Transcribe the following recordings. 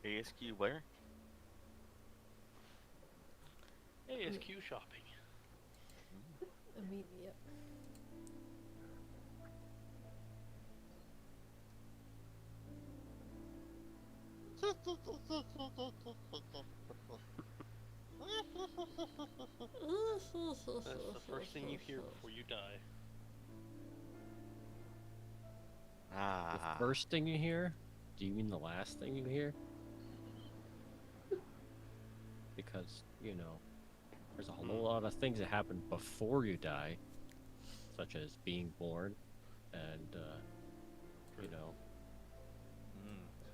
ASQ where? ASQ shopping. I mean, yeah. That's the first thing you hear before you die. The first thing you hear? Do you mean the last thing you hear? Because, you know, there's a whole lot of things that happen before you die, such as being born and, you know.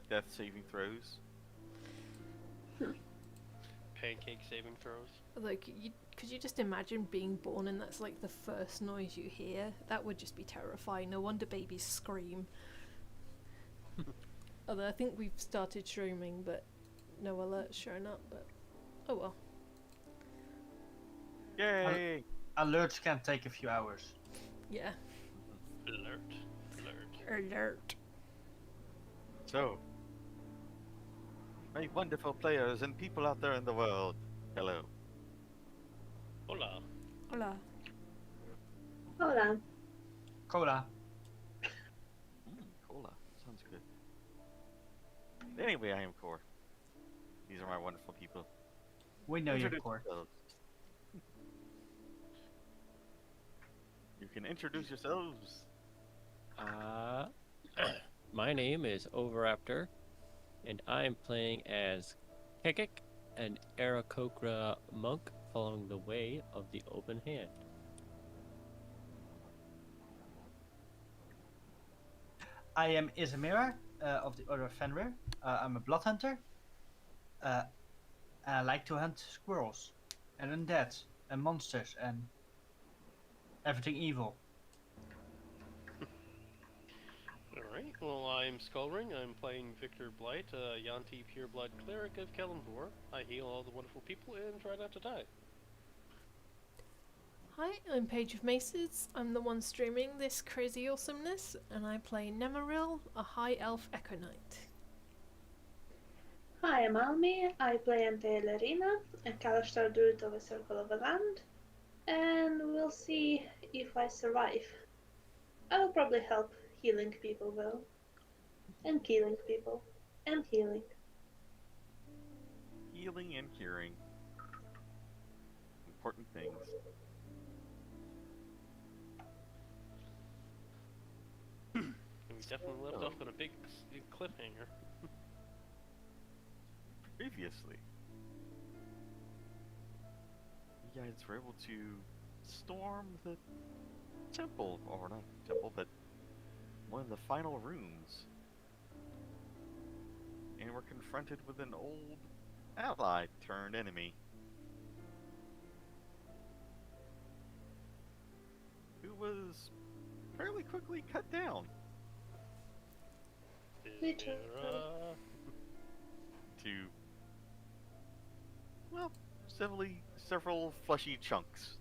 Death saving throws. Pancake saving throws. Like, could you just imagine being born and that's like the first noise you hear? That would just be terrifying. No wonder babies scream. Although I think we've started streaming, but no alerts showing up, but oh well. Yay! Alerts can take a few hours. Yeah. Alert. So, my wonderful players and people out there in the world, hello. Hola. Hola. Hola. Cola. Cola, sounds good. Anyway, I am Core. These are my wonderful people. We know you're Introduce Core. yourselves. You can introduce yourselves. My name is Oviraptor, and I'm playing as Kekkick, an Aarakocra monk following the way of the open hand. I am Isamira of the Order of Fenrir. I'm a Bloodhunter. And I like to hunt squirrels and undead and monsters and everything evil. Alright, well I'm Skullring. I'm playing Victor Blight, a Yuan-ti pureblood Cleric of Kalimdor. I heal all the wonderful people and try not to die. Hi, I'm Paige of Maces. I'm the one streaming this crazy awesomeness, and I play Nemmirile, a high elf Echo Knight. Hi, I'm Almi. I play Anthea Ellerina, a Kalashtar Druid of a Circle of a Land, and we'll see if I survive. I'll probably help healing people though, and killing people, and healing. Healing and curing. Important things. And we definitely left off on a big cliffhanger. Previously, you guys were able to storm the temple, or not temple, but one of the final rooms, and were confronted with an old ally turned enemy who was fairly quickly cut down Literally. to, well, several fleshy chunks.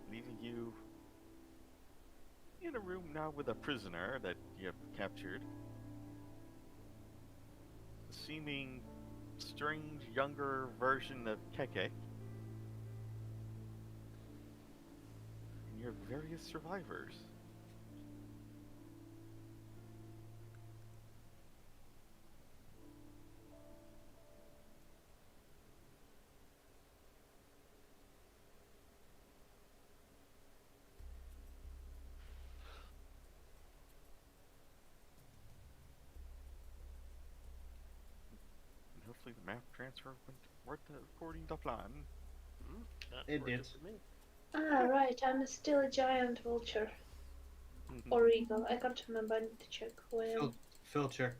Leaving you in a room now with a prisoner that you have captured. A seeming strange younger version of Kekkick. And your various survivors. Hopefully the map transfer worked according to plan. That It worked did. for me. Ah, right, I'm still a giant vulture. Or eagle, I can't remember, I need to check when. Filter.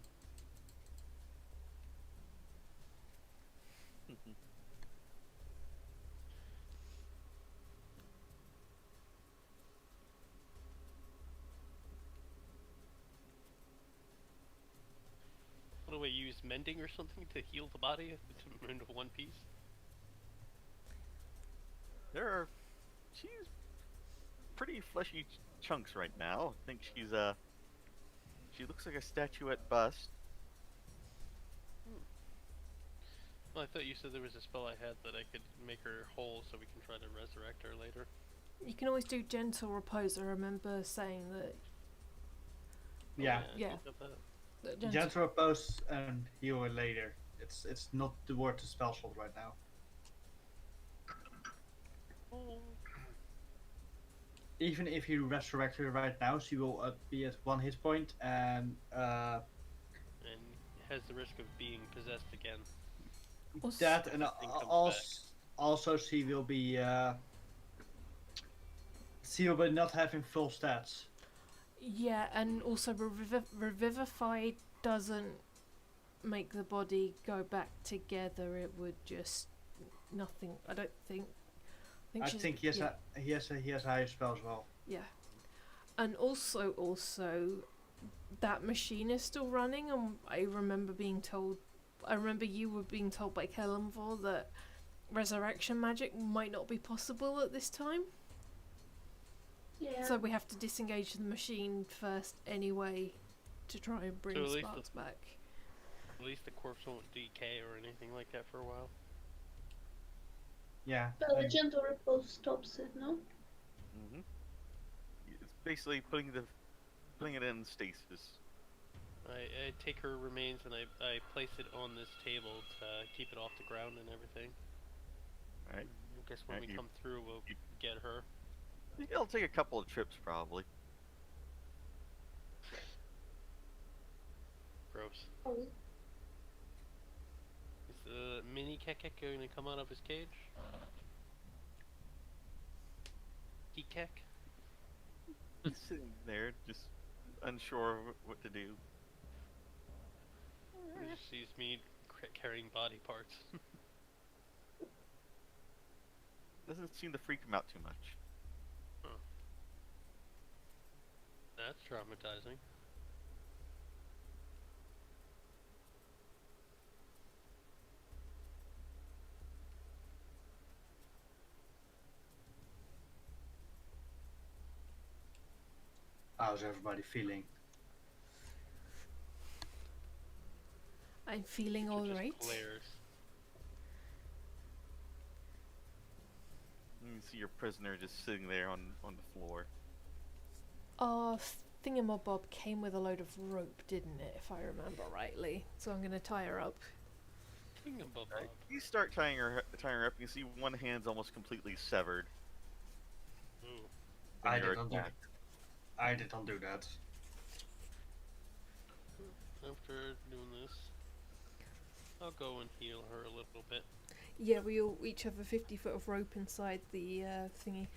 What do I use, mending or something to heal the body into one piece? She's pretty pretty fleshy chunks right now. I think she looks like a statuette bust. Well, I thought you said there was a spell I had that I could make her whole so we can try to resurrect her later. You can always do gentle repose. I remember saying that. Yeah. Yeah. I did that. that Gentle repose and heal her later. It's not the word to spell slot right now. Oh. Even if you resurrect her right now, she will be at 1 hit point and And has the risk of being possessed again. that, and Everything comes also she will be not having full stats. Yeah, and also revivify doesn't make the body go back together. It would just nothing. I don't think. I think he has a higher spell as well. Yeah, and also that machine is still running, and I remember you were being told by Kellenvor that resurrection magic might not be possible at this time. Yeah. So we have to disengage the machine first anyway to try and bring So at least sparks back. At least the corpse won't decay or anything like that for a while. Yeah. Well, the gentle repose stops it, no? Mm-hmm. It's basically putting it in stasis. I take her remains and I place it on this table to keep it off the ground and everything. Alright. I guess when Alright, we come through, we'll get her. It'll take a couple of trips probably. Gross. Oh. Is the mini Kekkick going to come out of his cage? Kekkick? He's sitting there, just unsure of what to do. He just sees me carrying body parts. Doesn't seem to freak him out too much. That's traumatizing. How's everybody feeling? I'm feeling It all just right. glares. You can see your prisoner just sitting there on the floor. Our thingamabob came with a load of rope, didn't it? If I remember rightly. So I'm gonna tie her up. Thingamabob. You start tying her up. You see one hand's almost completely severed. Ooh. when I you're didn't do attacked. I didn't do that. After doing this, I'll go and heal her a little bit. Yeah, we all each have a 50 foot of rope inside the thingy.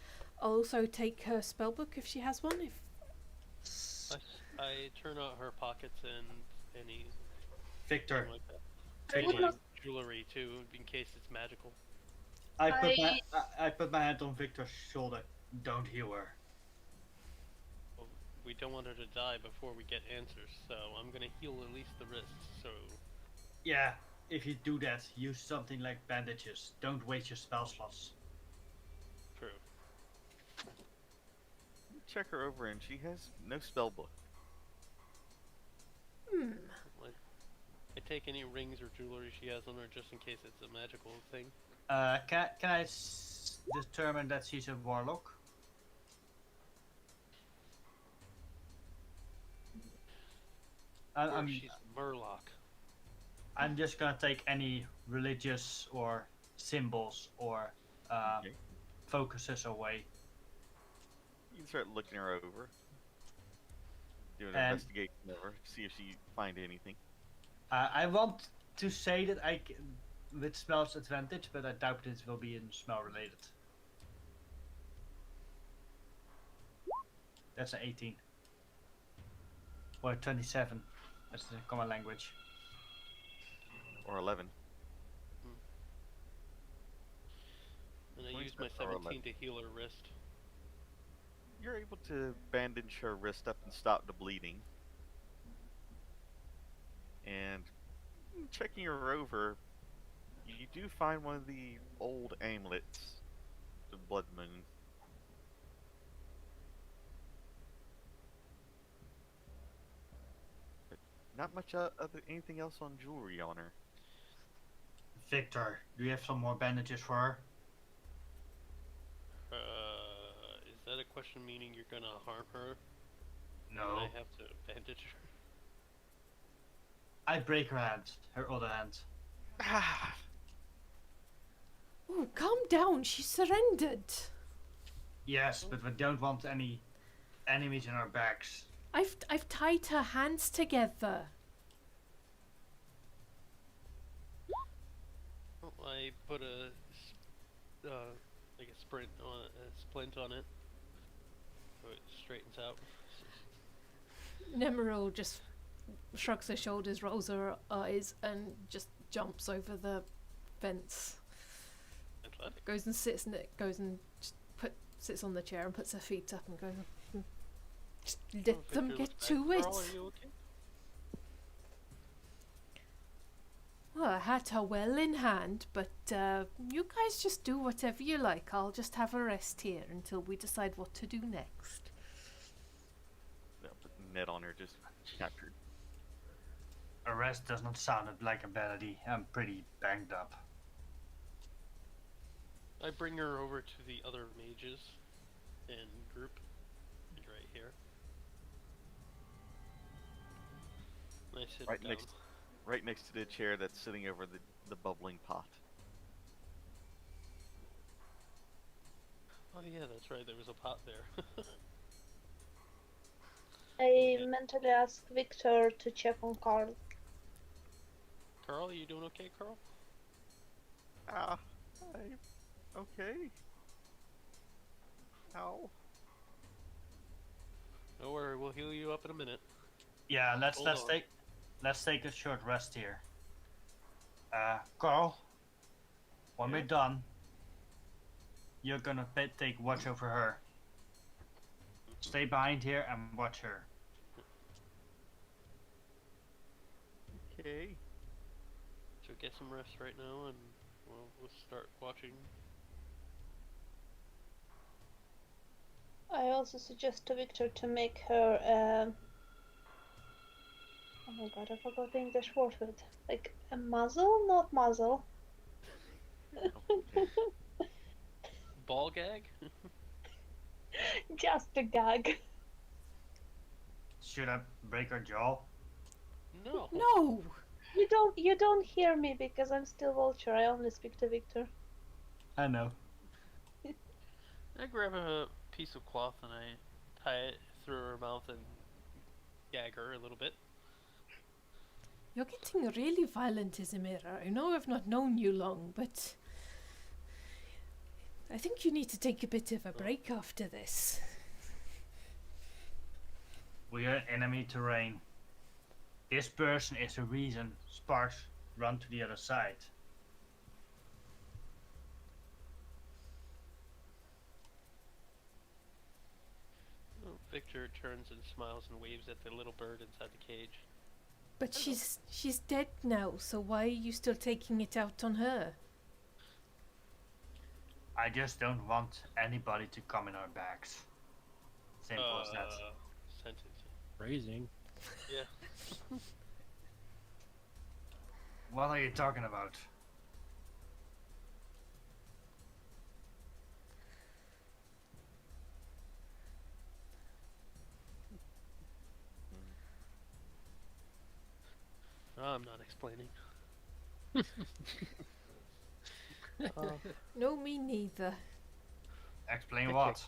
I'll also take her spellbook if she has one. If I turn out her pockets and any Victor, like that. I would Any not- jewelry too, in case it's magical. I put my hand on Victor's shoulder. Don't heal her. Well, we don't want her to die before we get answers, so I'm gonna heal at least the wrists. So Yeah, if you do that, use something like bandages. Don't waste your spell slots. true. Check her over, and she has no spell book. I take any rings or jewelry she has on her just in case it's a magical thing. Can I determine that she's a warlock? Or I'm she's Murloc. I'm just gonna take any religious or symbols or Okay. focuses away. You can start looking her over. Do an And- investigation of her, see if she find anything. I want to say that with smells advantage, but I doubt it will be in smell related. That's an 18. Or 27. That's the common language. Or 11. And I Mine's use my got power 17 to heal her wrist. You're able to bandage her wrist up and stop the bleeding. And checking her over, you do find one of the old amulets, the Blood Moon. Not much anything else on jewelry on her. Victor, do you have some more bandages for her? Is that a question meaning you're gonna harm her? No. And I have to bandage her? I break her hand, her other hand. Ah, Oh, calm down. She surrendered. Yes, but we don't want any enemies in our backs. I've tied her hands together. Well, I put like a splint on it, so it straightens out. Nemmirile just shrugs her shoulders, rolls her eyes, and just jumps over the fence. Athletic. Goes and sits in it. Goes and just sits on the chair and puts her feet up and goes. Just let them Victor, get looks to back. it. Carl, are you okay? Well, I had her well in hand, but you guys just do whatever you like. I'll just have a rest here until we decide what to do next. they'll put the net on her, just captured. A rest does not sound like a bad idea. I'm pretty banged up. I bring her over to the other mages and group. She's right here. And I sit Right down. Right next to the chair that's sitting over the bubbling pot. Oh yeah, that's right. There was a pot there. I mentally ask Victor to check on Carl. Carl, you doing okay, Carl? Okay. Ow. Don't worry, we'll heal you up in a minute. Yeah, let's Hold on. take a short rest here. Carl, when we're done, you're gonna take watch over her. Stay behind here and watch her. Okay. So get some rest right now, and we'll start watching. I also suggest to Victor to make her oh my god, I forgot the English word for it. Like a muzzle, not muzzle. Ball gag? Just a gag. Should I break her jaw? No. No! You don't hear me because I'm still Vulture. I only speak to Victor. I know. I grab a piece of cloth and I tie it through her mouth and gag her a little bit. You're getting really violent, Isamira. I know I've not known you long, but I think you need to take a bit of a break after this. We are enemy terrain. This person is the reason Sparks run to the other side. Oh, Victor turns and smiles and waves at the little bird inside the cage. But she's dead now, so why are you still taking it out on her? I just don't want anybody to come in our backs. Simple as that. Sentence. Phrasing. Yeah. What are you talking about? I'm not explaining. No, me neither. Explain Okay. what?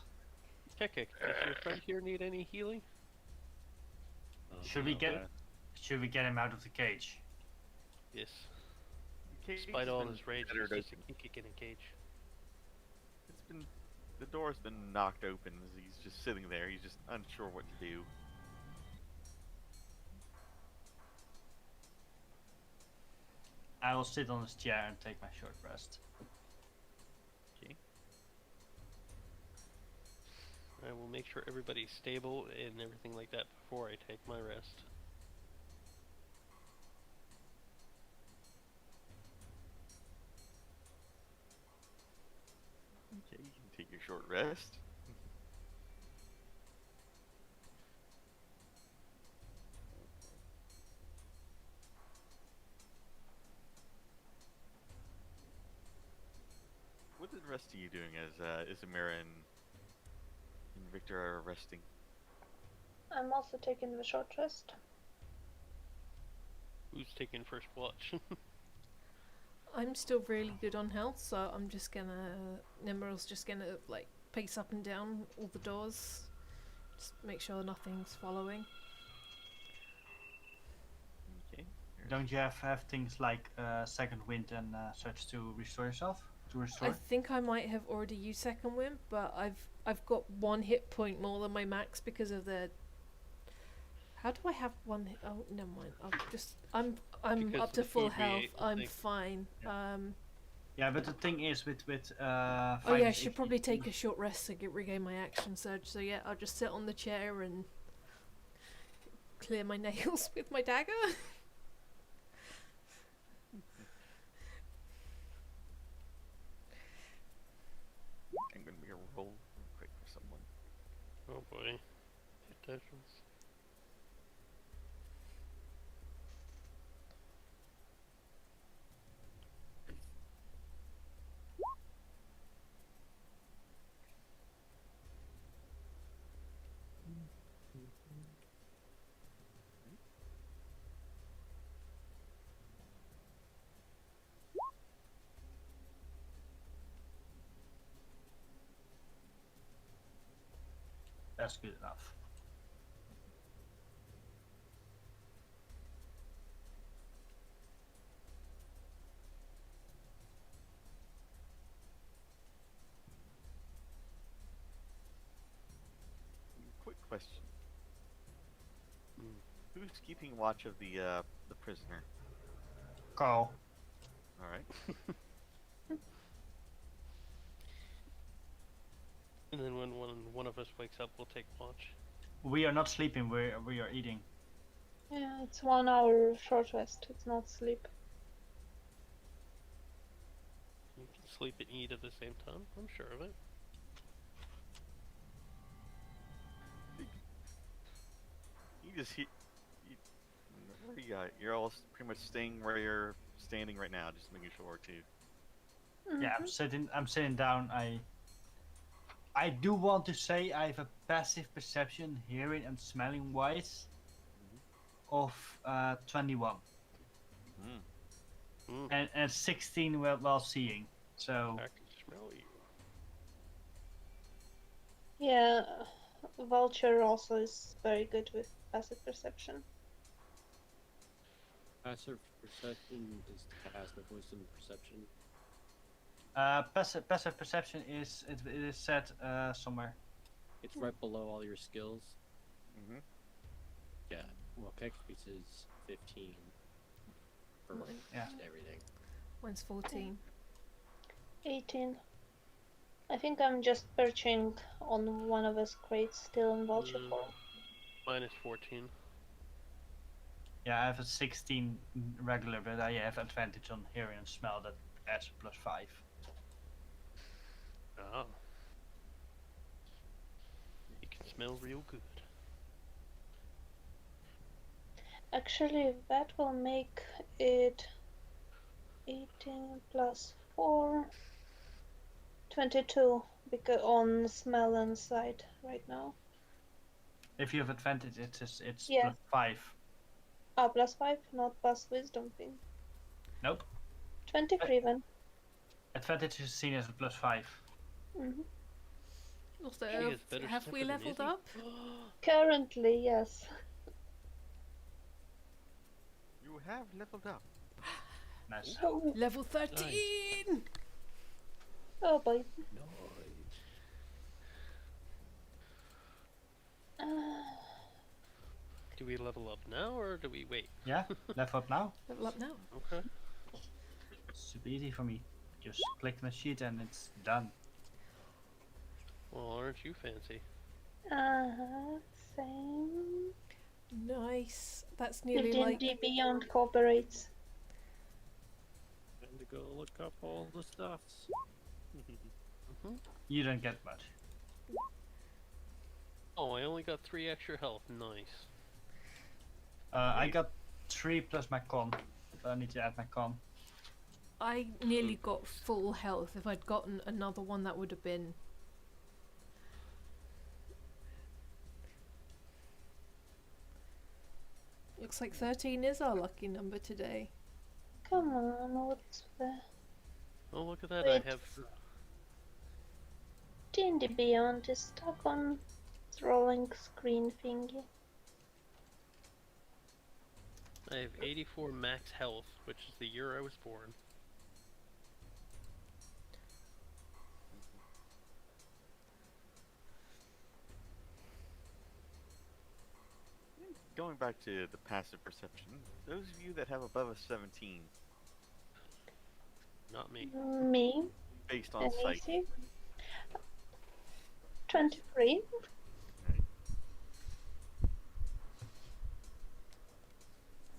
Kekkick, does your friend here need any healing? Should we get him out of the cage? Yes. Cage Despite has all been his rage, battered he's just a open. Kekkick in a cage. The door's been knocked open as he's just sitting there. He's just unsure what to do. I will sit on his chair and take my short rest. Okay. I will make sure everybody's stable and everything like that before I take my rest. Okay, you can take your short rest. you doing as Isamira and Victor are resting? I'm also taking the short rest. Who's taking first watch? I'm still really good on health, so I'm just gonna. Nemmiril's just gonna like pace up and down all the doors, just make sure nothing's following. Okay. Don't you have things like second wind and such to restore yourself? To restore? I think I might have already used second wind, but I've got 1 hit point more than my max because of the. How do I have one? Oh, never mind. I'm Because up of to the full food we health. ate, I I'm think. fine. Yeah. Yeah, but the thing is with Oh fighting yeah, I should HP probably take a short rest to regain my action surge. So yeah, I'll just sit on the chair and clear my nails with my dagger. I'm gonna be a roll real quick for someone. Oh boy. Hit tokens. That's good enough. Quick question: Hmm. who's keeping watch of the prisoner? Carl, All right. And then when one of us wakes up, we'll take watch. we are not sleeping. We are eating. Yeah, it's 1 hour short rest. It's not sleep. You can sleep and eat at the same time. I'm sure of it. Where you got? You're all pretty much staying where you're standing right now, just making sure too. Yeah, I'm sitting down. I do want to say I have a passive perception, hearing and smelling wise of 21 Mm. and 16 while seeing. So I can smell you. Yeah, Vulture also is very good with passive perception. Passive perception is passive wisdom perception. passive perception it is set somewhere. It's right below all your skills. Mm-hmm. Yeah. Well, Kekkick is 15 for Mine- Yeah. everything. Mine's 14. 18. I think I'm just perching on one of his crates still in Vulture form. Minus 14. Yeah, I have a 16 regular, but I have advantage on hearing and smell that adds +5. Ah. You can smell real good. Actually, that will make it 18 plus 4, 22 because on smell and sight right now. If you have advantage, it's Yeah. +5. Ah, plus 5, not plus wisdom thing. Nope. 23 then. Advantage is seen as a +5. Hmm. Also, She is better have we stepper than leveled Izzy. up? Currently, yes. You have leveled up. Nice. Oh, Level 13! oh boy. Nice. Do we level up now or do we wait? Yeah, level up now. Level up now. Okay. Super easy for me. Just click my sheet and it's done. Well, aren't you fancy? Same. Nice. That's If nearly like. D&D Beyond cooperates. Time to go look up all the stuffs. You don't get much. Oh, I only got 3 extra health. Nice. I got 3 plus my con. So I need to add my con. I nearly got full health. If I'd gotten another one, that would have been. Looks like 13 is our lucky number today. Come on, what's the Oh, look at that! Wait. I have D&D Beyond is stuck on rolling screen thingy. 84 max health, which is the year I was born. Going back to the passive perception, those of you that have above a 17, Not me. Me, based on and sight, easy. 23.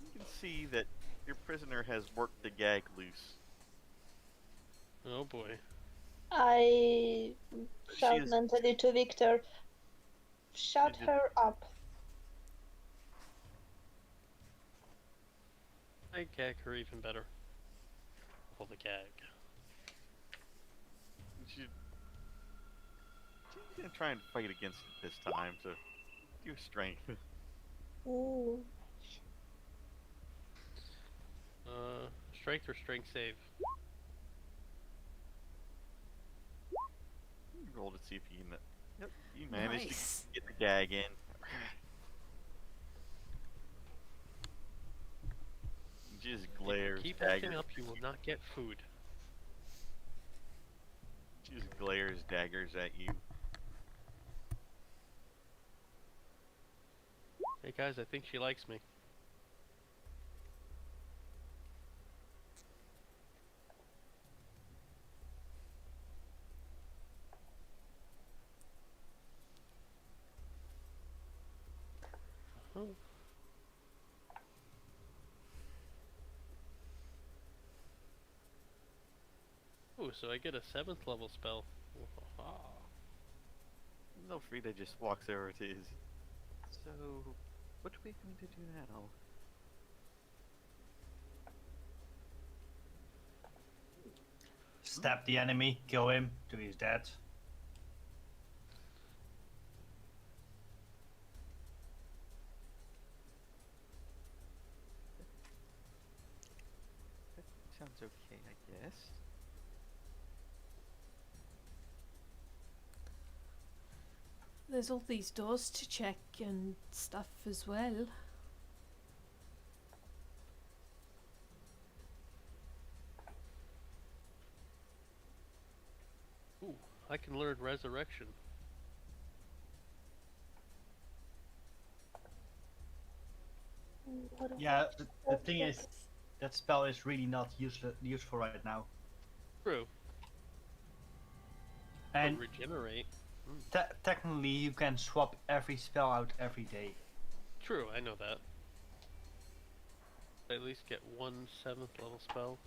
you can see that your prisoner has worked the gag loose. Oh boy. I shout is- mentally to Victor. Shut She did- her up. I gag her even better. Pull the gag. She's gonna try and fight against it this time, so do strength. Ooh. Strength or strength save? Roll to see if you can. Yep, you managed Nice. to get the gag in. Just glares, Keep daggers. acting up, you will not get food. Just glares, daggers at you. Hey guys, I think she likes me. Oh. Ooh, so I get a 7th level spell. Ah. Feel free to just walks over to his. So, what are we going to do now? Stab the enemy, kill him till he's dead. That sounds okay, I guess. There's all these doors to check and stuff as well. Ooh, I can learn resurrection. What Yeah, about the thing is, that spell is really not useful right now. True. And Regenerate. technically, you can swap every spell out every day. True, I know that. I at least get one 7th level spell.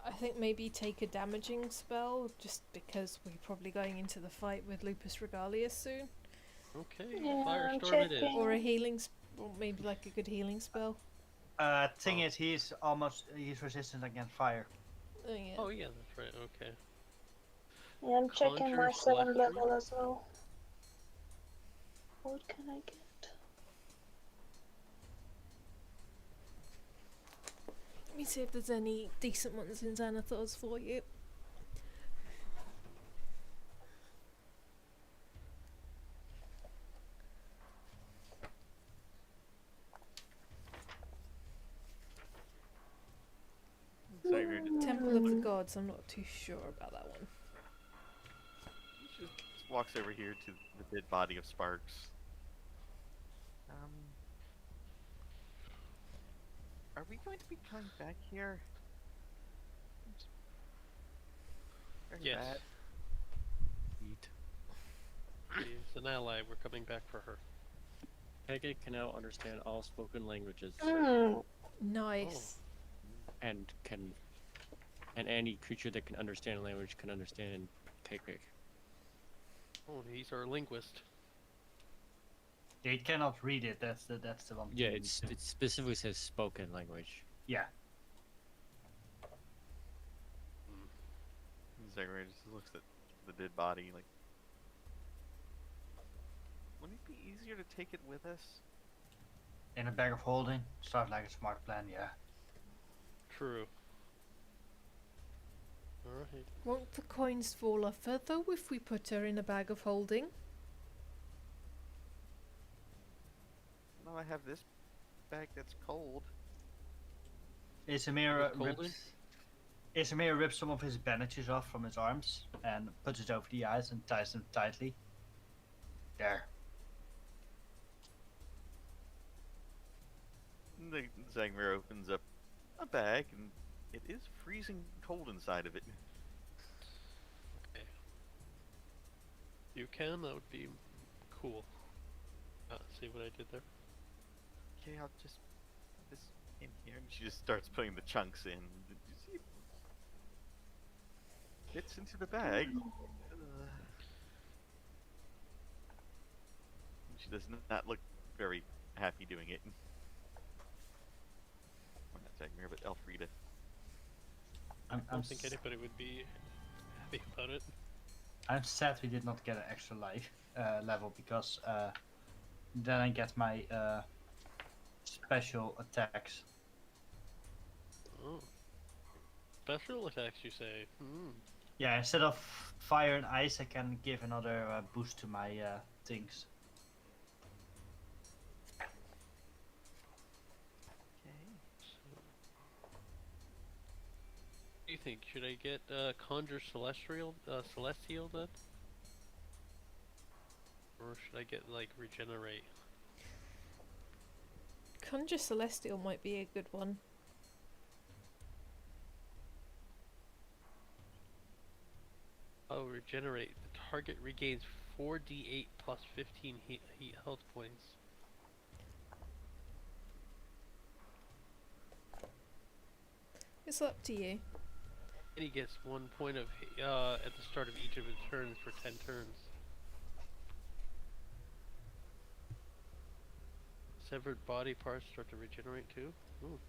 I think maybe take a damaging spell, just because we're probably going into the fight with Lupus Regalius soon. Okay, Yeah, I'm Firestorm it is. checking. Or a healing, or maybe like a good healing spell. Thing Oh. is, he's resistant against fire. Oh yeah. Oh yeah, that's right, okay. Yeah, I'm checking my Conjure 7th Celestial. level as well. What can I get? Let me see if there's any decent ones in Xanathars for you. So you're Temple of the Gods, I'm not too sure about that one. just walks over here to the dead body of Sparks. Are we going to be coming back here? Very Yes. bad. She's an ally, we're coming back for her. Kekkick can now understand all spoken languages Nice. and any creature that can understand a language can understand Kekkick. Oh, he's our linguist. They cannot read it. That's the one. Yeah, thing it we do. specifically says spoken language. Yeah. Zagreus just looks at the dead body like, wouldn't it be easier to take it with us? In a bag of holding, sounds like a smart plan, yeah. True. Alright. Won't the coins fall off her though if we put her in a bag of holding? No, I have this bag that's cold. Isamira With rips some of his bandages off from his arms and puts it over the eyes and ties them tightly. There. The Zagmir opens up a bag, and it is freezing cold inside of it. Okay. You can? That would be cool. See what I did there? Okay, I'll just put this in here, and she just starts putting the chunks in. You see, it fits into the bag. She does not look very happy doing it. Well, not Zagmir, but Elfrida. I don't think anybody would be happy about it. I'm sad we did not get an extra life level because then I get my special attacks. Oh. Special attacks, you say? Hmm. Yeah, instead of fire and ice, I can give another boost to my things. What do you think? Should I get Conjure Celestial then? Or should I get, like, Regenerate? Conjure Celestial might be a good one. Oh, Regenerate. The target regains 4d8 plus 15 heat health points. It's up to you. And he gets 1 point of at the start of each of his turns for 10 turns. Severed body parts start to regenerate too. Ooh.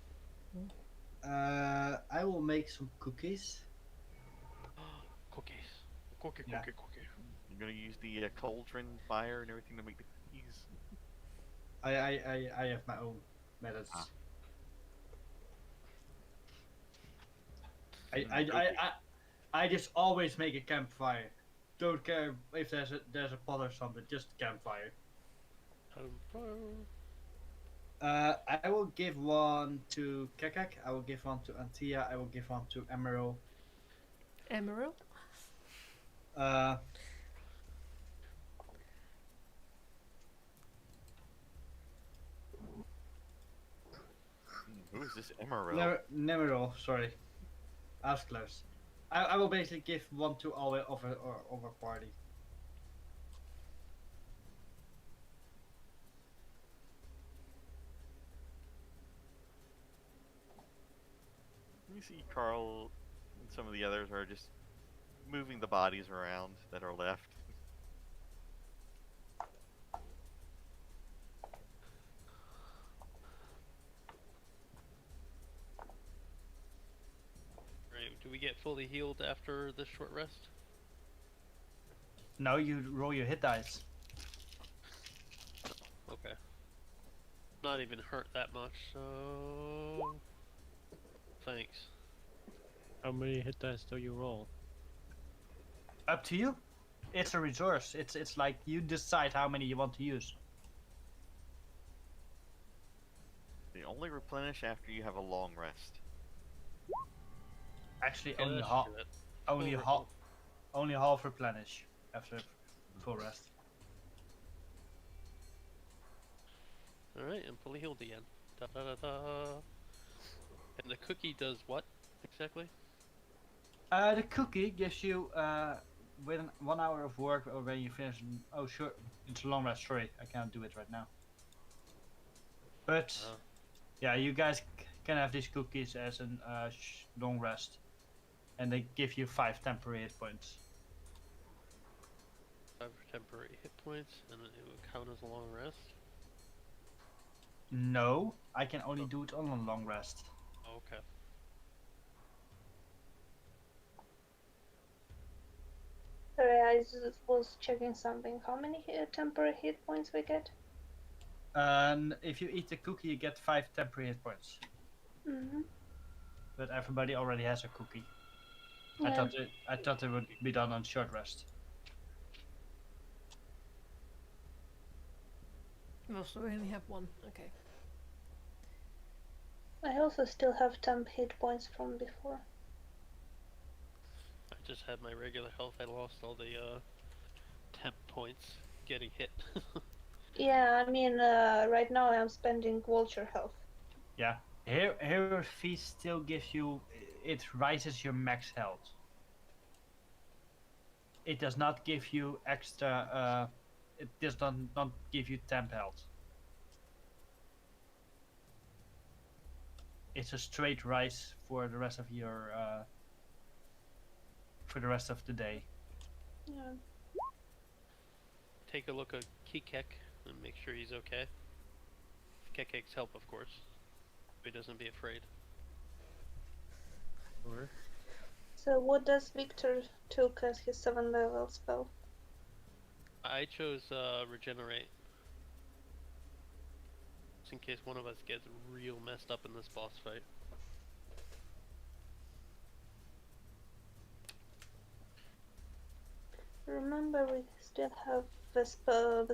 I will make some cookies. Cookies. Cookie. Yeah. You're gonna use the cauldron fire and everything to make the cookies. I have my own methods. Ah. I just always make a campfire. Don't care if there's a pot or something, just campfire. I will give one to Kekkick, I will give one to Anthea, I will give one to Emerald. Emerald? Who is this Emerald? Nemmirile, sorry. I was close. I will basically give one to all of our party. You see Carl and some of the others are just moving the bodies around that are left. Right, do we get fully healed after this short rest? No, you roll your hit dice. Okay. Not even hurt that much, so... Thanks. How many hit dice do you roll? Up to you. It's a resource. It's like you decide how many you want to use. They only replenish after you have a long rest. Actually, Okay, only let's half. do it. Only Full half. refill. Only half replenish after full rest. Alright, I'm fully healed again. Da da da da. And the cookie does what exactly? The cookie gives you within 1 hour of work or when you finish. Oh sure, it's a long rest. Sorry, I can't do it right now. But yeah, you guys can have these cookies as a long rest, and they give you 5 temporary hit points. 5 temporary hit points, and it will count as a long rest. No, I can only do it on a long rest. Okay. sorry, I was checking something. How many temporary hit points we get? And if you eat the cookie, you get 5 temporary hit points. Mm-hmm. But everybody already has a cookie. Yeah. I thought it would be done on short rest. Oh, so we only have one. Okay. I also still have temp hit points from before. I just had my regular health. I lost all the temp points getting hit. Yeah, I mean, right now I'm spending vulture health. Yeah. Hero Feast still gives you... It rises your max health. It does not give you extra... it does not give you temp health. It's a straight rise for the rest of your... for the rest of the day. Yeah. Take a look at Kekkick and make sure he's okay. Kekkick's help, of course. He doesn't be afraid. Sure. So what does Victor took as his 7th level spell? I chose Regenerate. Just in case one of us gets real messed up in this boss fight. Remember, we still have the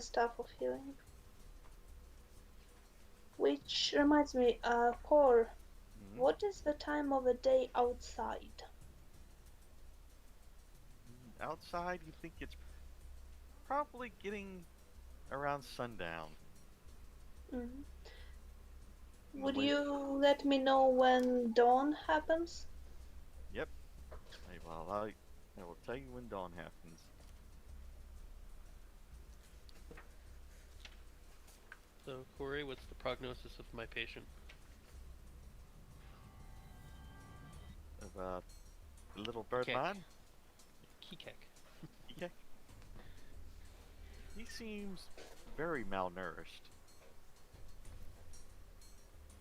Staff of Healing. Which reminds me, Core, what is the time of the day outside? Outside, you think it's probably getting around sundown. Mm-hmm. In the Would winter. you let me know when dawn happens? Yep. I will tell you when dawn happens. So, Corey, what's the prognosis of my patient? Of the little bird Kekkick. man. Kekkick. Okay. He seems very malnourished.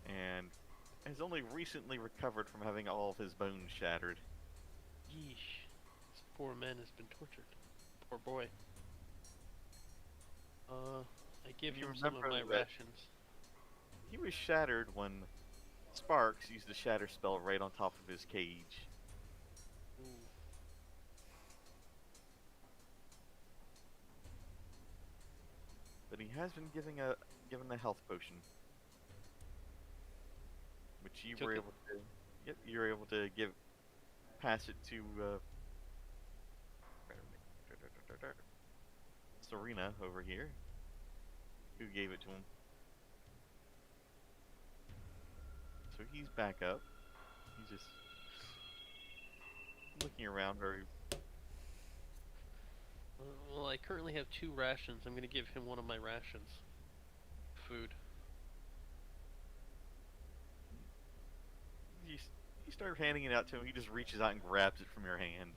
And has only recently recovered from having all of his bones shattered. Yeesh. This poor man has been tortured. Poor boy. I give You him some of remember my that- rations. He was shattered when Sparks used the shatter spell right on top of his cage. Ooh. But he has been given a health potion. Which you Took were it. able to... Yep, you were able to pass it to, Serena over here, who gave it to him. So he's back up. He's just looking around very... Well, I currently have 2 rations. I'm gonna give him one of my rations. Food. You start handing it out to him, he just reaches out and grabs it from your hand.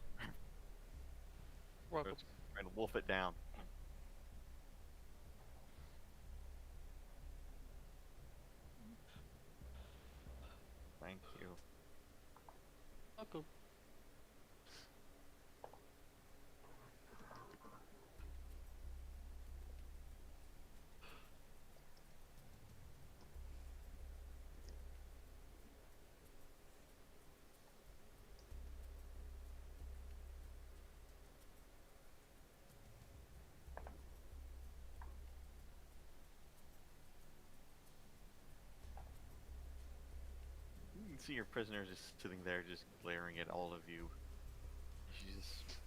Welcome. And wolf it down. Thank you. Welcome. You can see your prisoner just sitting there, just glaring at all of you. She's just...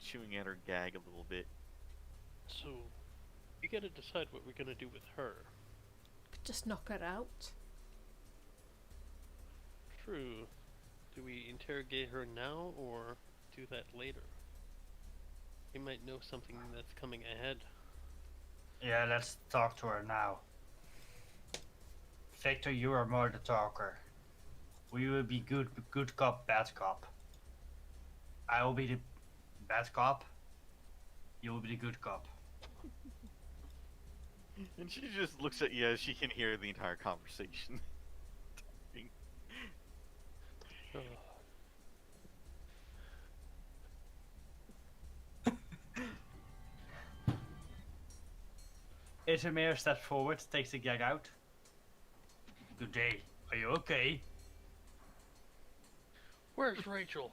chewing at her gag a little bit. So, we gotta decide what we're gonna do with her. Could just knock her out. True. Do we interrogate her now or do that later? We might know something that's coming ahead. Yeah, let's talk to her now. Victor, you are more the talker. We will be good cop, bad cop. I will be the bad cop. You will be the good cop. And she just looks at you as she can hear the entire conversation. Oh, Isamira steps forward, takes the gag out. Good day. Are you okay? where's Rachel?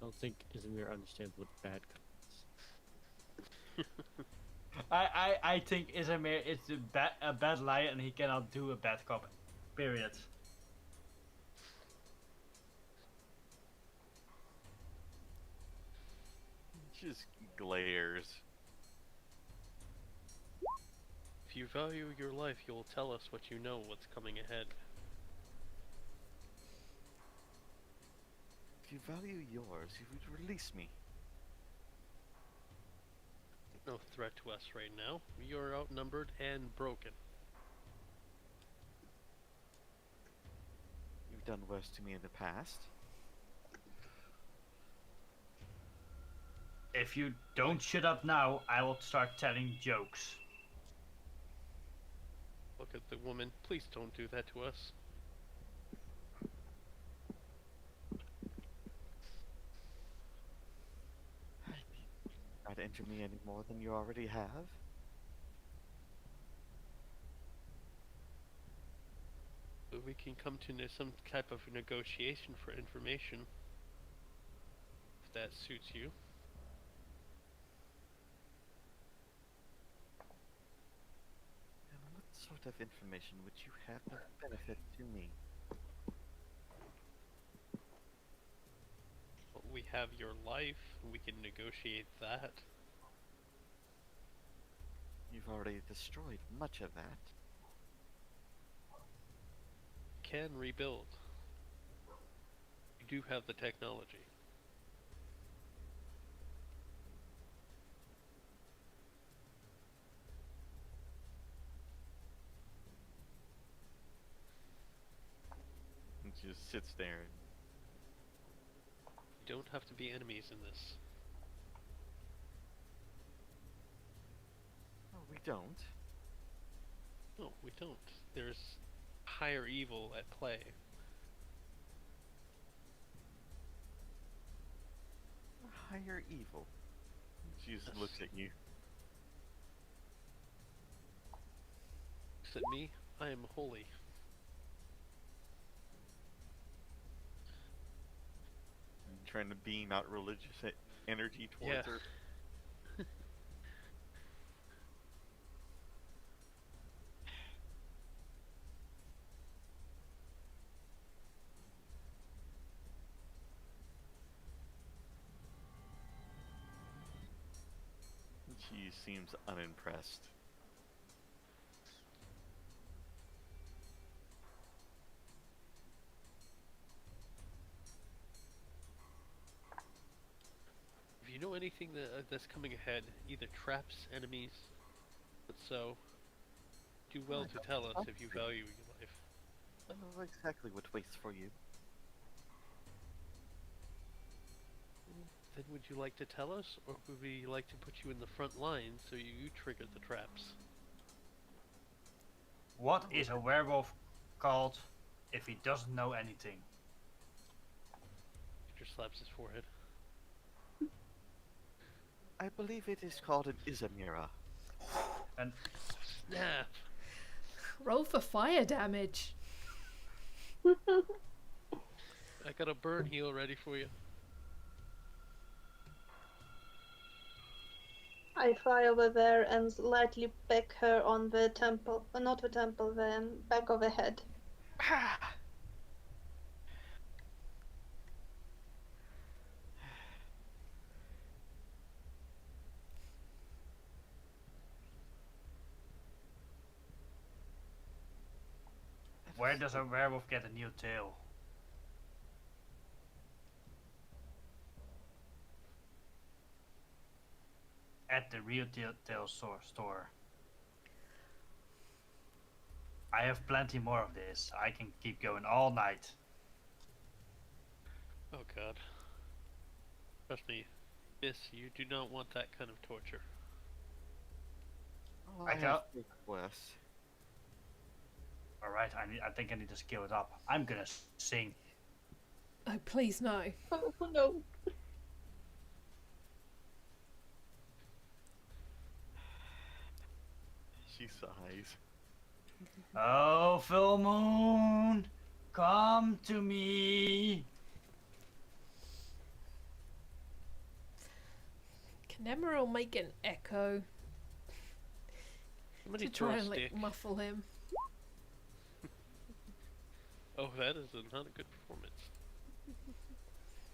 I don't think Isamir understands what bad is. I think Isamir is a bad liar and he cannot do a bad cop. Period. Just glares. If you value your life, you'll tell us what you know, what's coming ahead. If you value yours, you would release me. No threat to us right now. We are outnumbered and broken. You've done worse to me in the past. If you don't shut up now, I will start telling jokes. Look at the woman. Please don't do that to us. Not injure me any more than you already have. But we can come to some type of negotiation for information. If that suits you. And what sort of information would you have of benefit to me? Well, we have your life, and we can negotiate that. You've already destroyed much of that. Can rebuild. You do have the technology. And she just sits there. You don't have to be enemies in this. Oh, we don't. No, we don't. There's higher evil at play. A higher evil. She just Yes. looks at you. Looks at me. I am holy. Trying to beam out religious energy towards Yeah. her. She seems unimpressed. If you know anything that's coming ahead, either traps, enemies, but so, do well to tell us if you value your life. I know exactly what waits for you. Then would you like to tell us, or would we like to put you in the front line so you trigger the traps? What is a werewolf called if he doesn't know anything? Victor slaps his forehead. I believe it is called an Isamira. And Snap! Roll for fire damage. I got a burn heal ready for you. I fly over there and lightly peck her on the temple. Not the temple, the back of the head. where does a werewolf get a new tail? At the real tail store. I have plenty more of this. I can keep going all night. Oh god. Trust me, miss, you do not want that kind of torture. Oh, I I have can't- requests. All right, I think I need to scale it up. I'm gonna sing. Oh, please no. Oh no. She sighs. Oh, full moon, come to me. Can Emerald make an echo Somebody to throw try a and like stick. muffle him? Oh, that is not a good performance.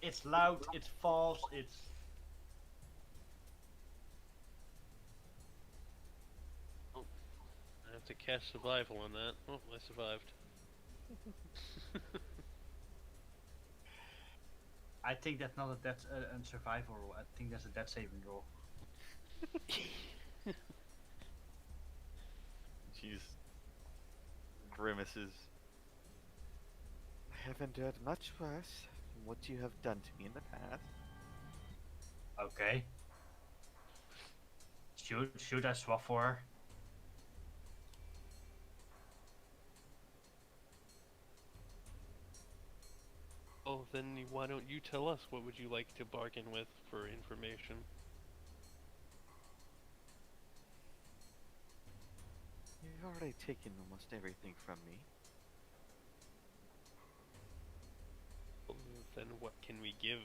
It's loud, it's false, it's... I have to cast survival on that. Oh, I survived. I think that's not a death a survival roll. I think that's a death saving roll. She's grimaces. I have endured much worse than what you have done to me in the past. Okay. Should I swap for her? Oh, then why don't you tell us what would you like to bargain with for information? You've already taken almost everything from me. Well, then what can we give?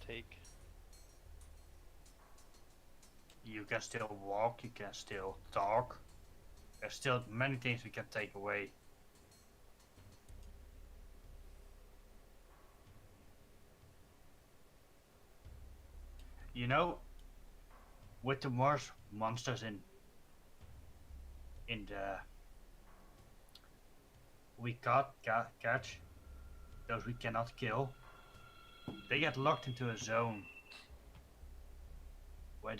Take. You can still walk, you can still talk. There's still many things we can take away. You know, with the more monsters in the we catch, those we cannot kill, they get locked into a zone where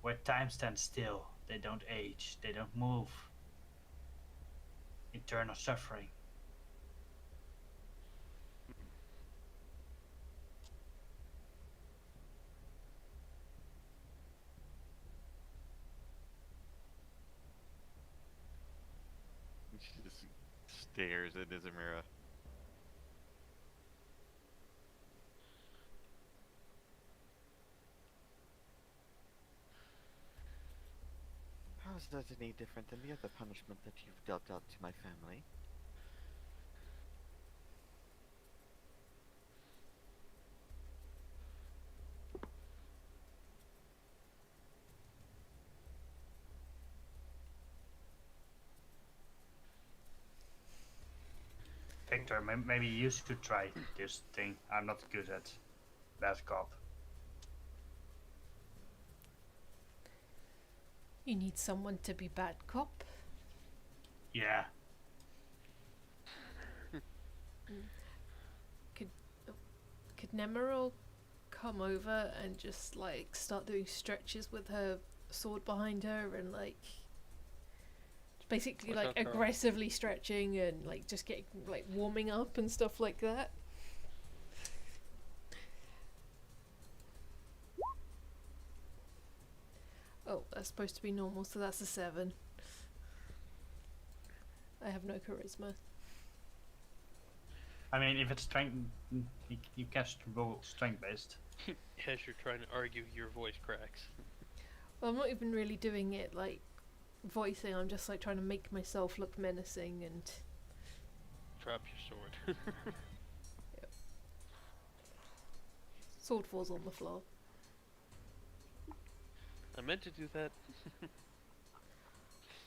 where time stands still. They don't age, they don't move. Eternal suffering. She just stares at Isamira. How is that any different than the other punishment that you've dealt out to my family? Victor, maybe you should try this thing. I'm not good at bad cop. You need someone to be bad cop. Yeah. Could Nemmirile come over and just like start doing stretches with her sword behind her and like basically What's like up, Carl? aggressively stretching and like just getting like warming up and stuff like that? Oh, that's supposed to be normal, so that's a 7. I have no charisma. I mean, if it's strength, you can roll strength based. As you're trying to argue, your voice cracks. Well, I'm not even really doing it like voicing, I'm just like trying to make myself look menacing and Drop your sword. sword falls on the floor. I meant to do that.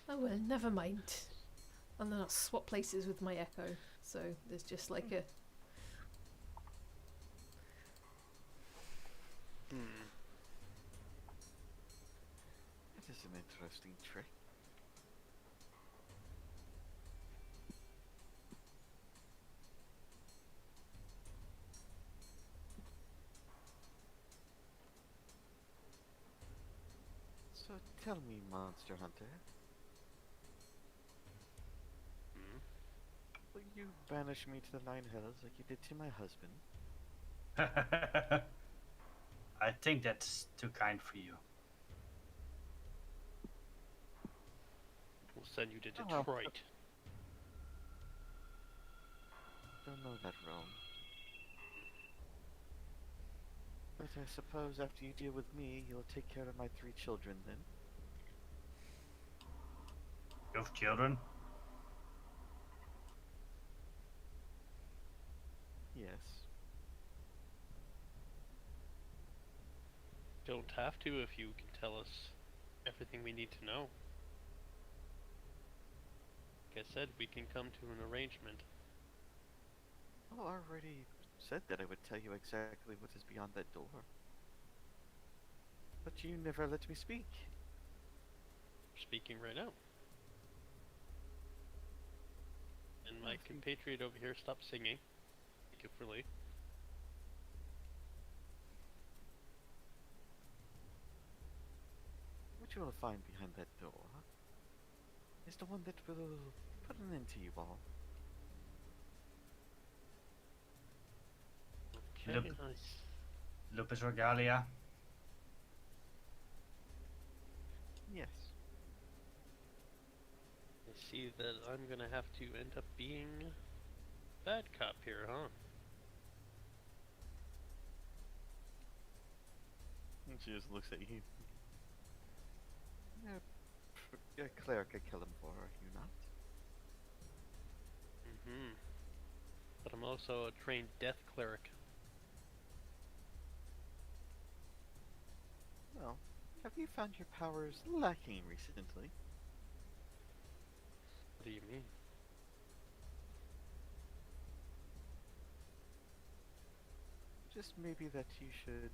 Oh well, never mind. And then I'll swap places with my echo, so there's just like a... That is an interesting trick. So tell me, Monster Hunter, will you banish me to the Nine Hells like you did to my husband? I think that's too kind for you. We'll send you to Oh. Detroit. don't know that realm. But I suppose after you deal with me, you'll take care of my 3 children then. You have children? Yes. Don't have to if you can tell us everything we need to know. Like I said, we can come to an arrangement. Well, I already said that I would tell you exactly what is beyond that door. But you never let me speak. Speaking right now. And my If you- compatriot over here stopped singing. Thank you for Lee. What you will find behind that door is the one that will put an end to you all. Okay, Look. nice. Lupus Regalia. Yes. I see that I'm gonna have to end up being bad cop here, huh? And she just looks at you. You're a cleric at Kellenborg, are you not? Mm-hmm. But I'm also a trained death cleric. Well, have you found your powers lacking recently? What do you mean? Just maybe that you should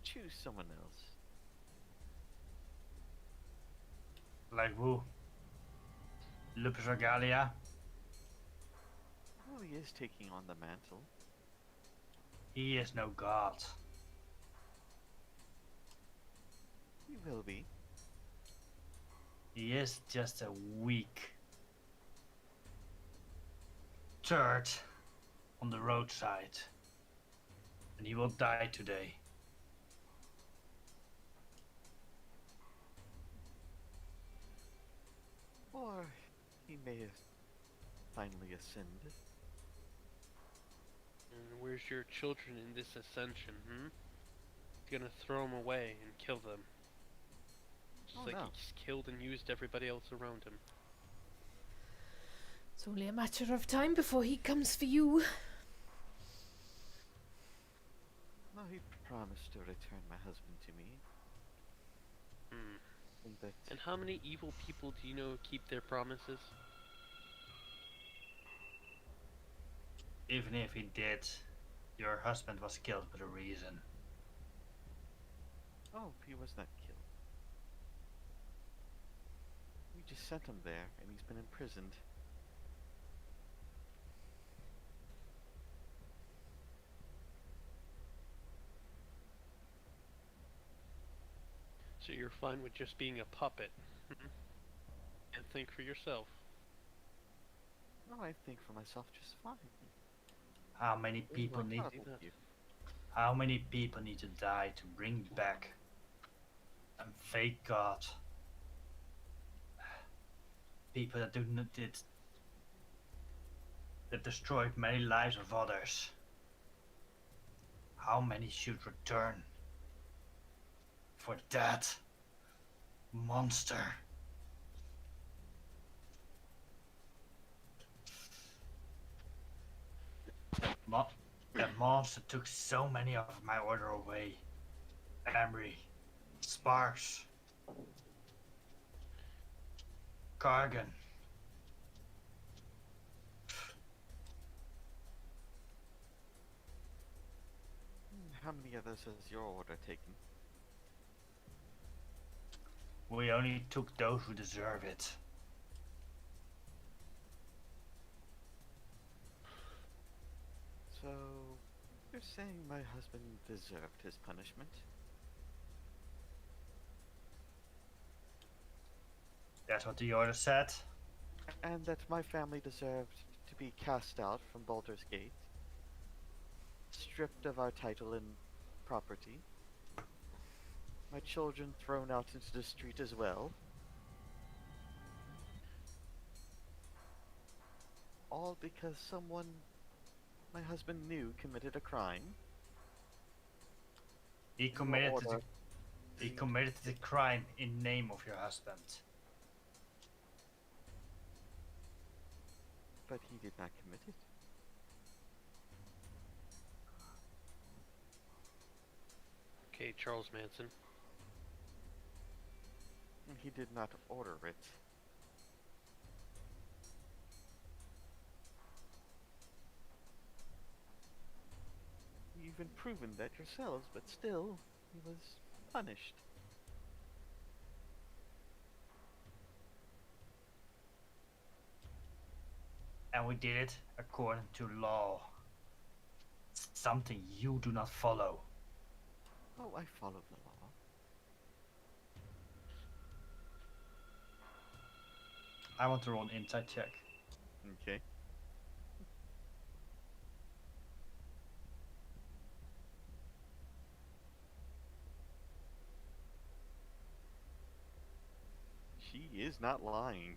choose someone else. Like who? Lupus Regalia. Well, he is taking on the mantle. He is no god. He will be. He is just a weak turd on the roadside. And he will die today. Or he may have finally ascended. And where's your children in this ascension, hmm? He's gonna throw them away and kill them. Just Oh, like no. he's killed and used everybody else around him. It's only a matter of time before he comes for you. No, he promised to return my husband to me. Hmm. And that And how many evil people do you know keep their promises? Even if he did, your husband was killed for a reason. Oh, he was not killed. We just sent him there, and he's been imprisoned. So you're fine with just being a puppet. And think for yourself. No, I think for myself just fine. How many Ooh, people I'm need proud of you. how many people need to die to bring back a fake god? People that that destroyed many lives of others. How many should return for that monster? That monster took so many of my order away. Emery, Sparks, Cargan. How many others has your order taken? We only took those who deserve it. So, you're saying my husband deserved his punishment? That's what the order said. And that my family deserved to be cast out from Baldur's Gate? Stripped of our title and property? My children thrown out into the street as well? all because someone my husband knew committed a crime. He Your committed order. he committed the crime in name of your husband. But he did not commit it. Okay, Charles Manson. And he did not order it. You've even proven that yourselves, but still, he was punished. And we did it according to law. Something you do not follow. Oh, I follow the law. I want to roll an insight check. Okay. She is not lying.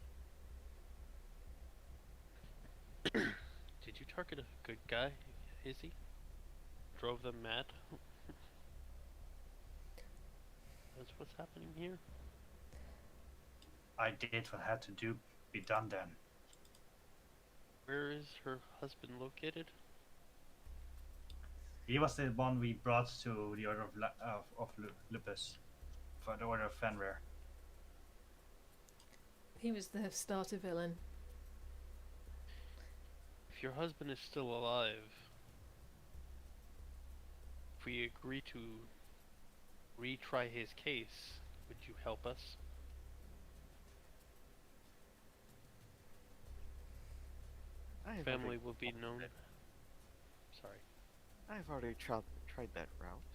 Did you target a good guy, Izzy? Drove them mad? That's what's happening here? I did what had to be done then. Where is her husband located? He was the one we brought to the Order of Lupus. For the Order of Fenrir. He was the starter villain. If your husband is still alive, if we agree to retry his case, would you help us? Family will be known. Sorry. I've already tried that route,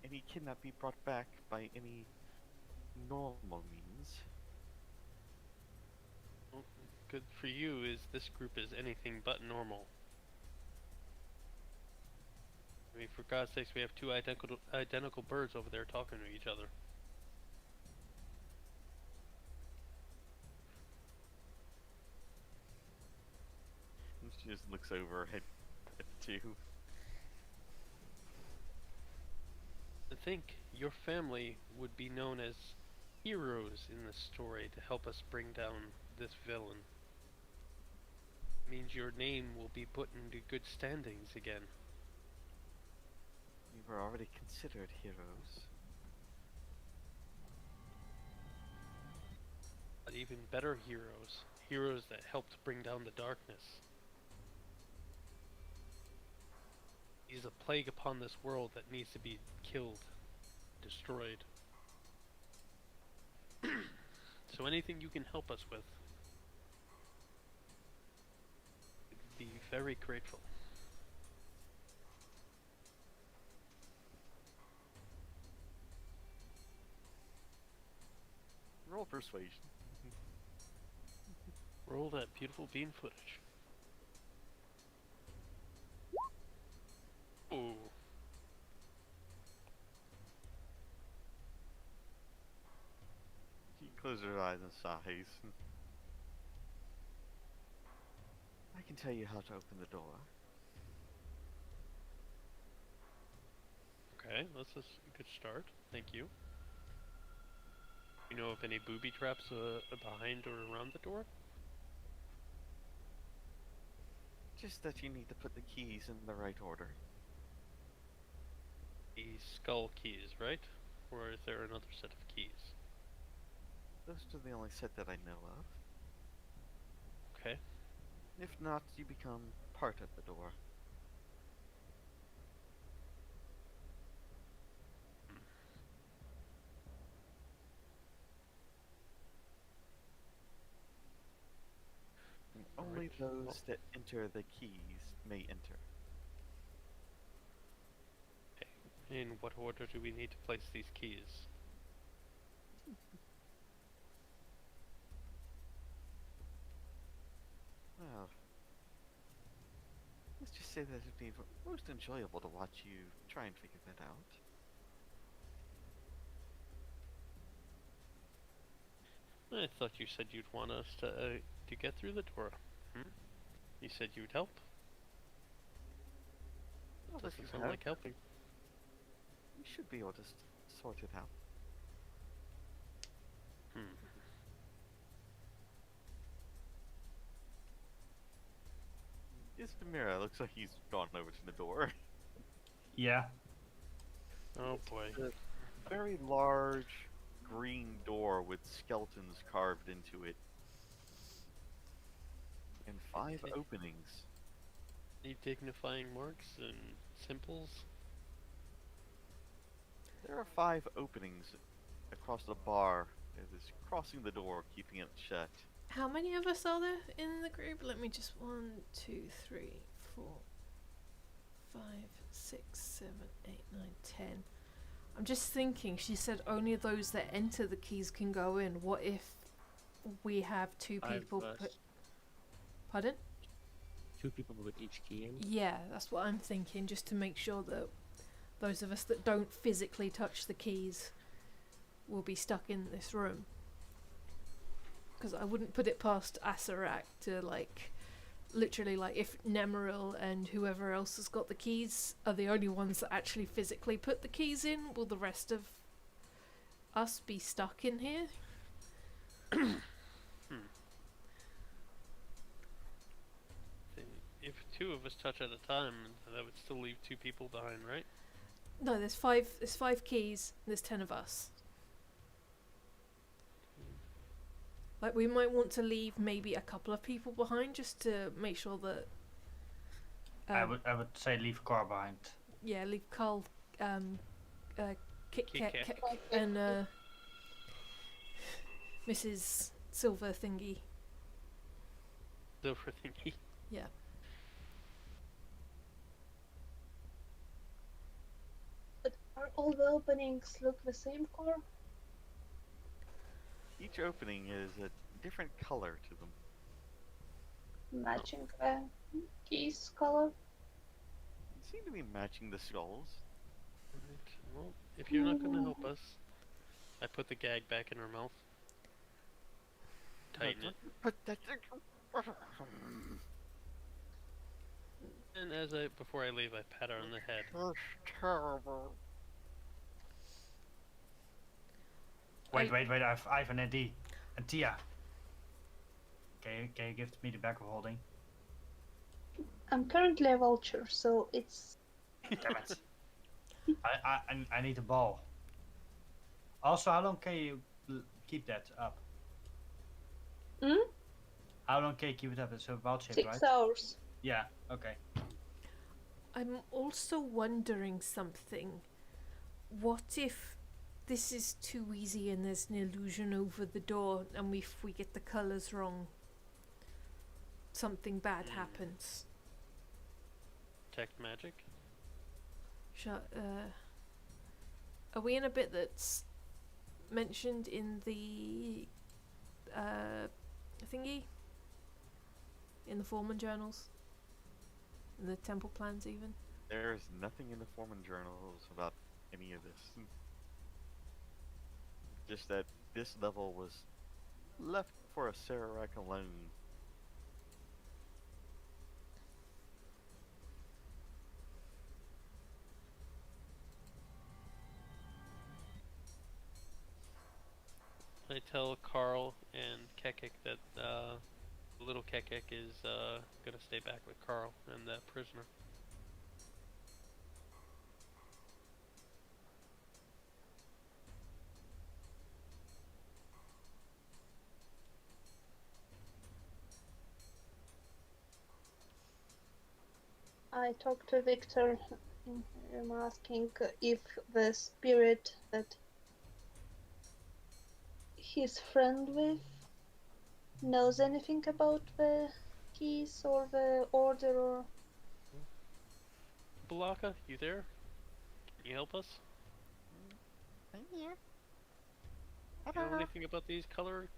and he cannot be brought back by any normal means. Well, good for you is this group is anything but normal. I mean, for God's sakes, we have two identical birds over there talking to each other. And she just looks over at two. I think your family would be known as heroes in this story to help us bring down this villain. Means your name will be put into good standings again. We were already considered heroes. But even better heroes. Heroes that helped bring down the darkness. He's a plague upon this world that needs to be killed, destroyed. So anything you can help us with, I'd be very grateful. Roll persuasion. Roll that beautiful bean footage. Ooh. She closes her eyes and sighs. I can tell you how to open the door. Okay, that's a good start. Thank you. You know of any booby traps behind or around the door? Just that you need to put the keys in the right order. The skull keys, right? Or is there another set of keys? Those are the only set that I know of. Okay. If not, you become part of the door. And only Alright. those that enter the keys may enter. In what order do we need to place these keys? Well, let's just say that it'd be most enjoyable to watch you try and figure that out. I thought you said you'd want us to get through the door. Hmm? You said you'd help? Well, if Doesn't you sound have- like helping. You should be able to sort it out. Hmm. Isamira looks like he's gone over to the door. Yeah. Oh boy. A very large green door with skeletons carved into it. And 5 Okay. openings. Any dignifying marks and symbols? There are 5 openings across the bar. It is crossing the door, keeping it shut. How many of us are there in the group? Let me just 1, 2, 3, 4, 5, 6, 7, 8, 9, 10. I'm just thinking, she said only those that enter the keys can go in. What if we have 2 people put... Pardon? 2 people with each key in. Yeah, that's what I'm thinking, just to make sure that those of us that don't physically touch the keys will be stuck in this room. Because I wouldn't put it past Asarak to, like, literally, like, if Nemmirile and whoever else has got the keys are the only ones that actually physically put the keys in, will the rest of us be stuck in here? If 2 of us touch at a time, that would still leave 2 people behind, right? No, there's 5 keys, and there's 10 of us. Like, we might want to leave maybe a couple of people behind just to make sure that... I would say leave Cor behind. Yeah, leave Carl, Kekkick, Kekkick. and Mrs. Silver Thingy. Silver thingy. Yeah. But are all the openings look the same, Cor? Each opening is a different color to them. Matching the keys color? They seem to be matching the skulls. Right. Well, if you're not going to help us, I put the gag back in her mouth. Tighten it. But that... And before I leave, I pat her on the head. That's terrible. Wait, I have an idea. Anthea. Can you give me the back of holding? I'm currently a vulture, so it's... Damn it. I need a ball. Also, how long can you keep that up? Hmm? How long can you keep it up? It's a ball shape, 6 right? hours. Yeah, okay. I'm also wondering something. What if this is too easy and there's an illusion over the door, and if we get the colours wrong, something bad happens? Detect magic? Are we in a bit that's mentioned in the thingy? In the Foreman journals? In the temple plans even? There's nothing in the Foreman journals about any of this. Just that this level was left for a Sararak alone. I tell Carl and Kekkick that little Kekkick is gonna stay back with Carl and that prisoner. I talked to Victor. I'm asking if the spirit that he's friend with knows anything about the keys or the order or... Balaka, you there? Can you help us? I'm here. You know anything about these color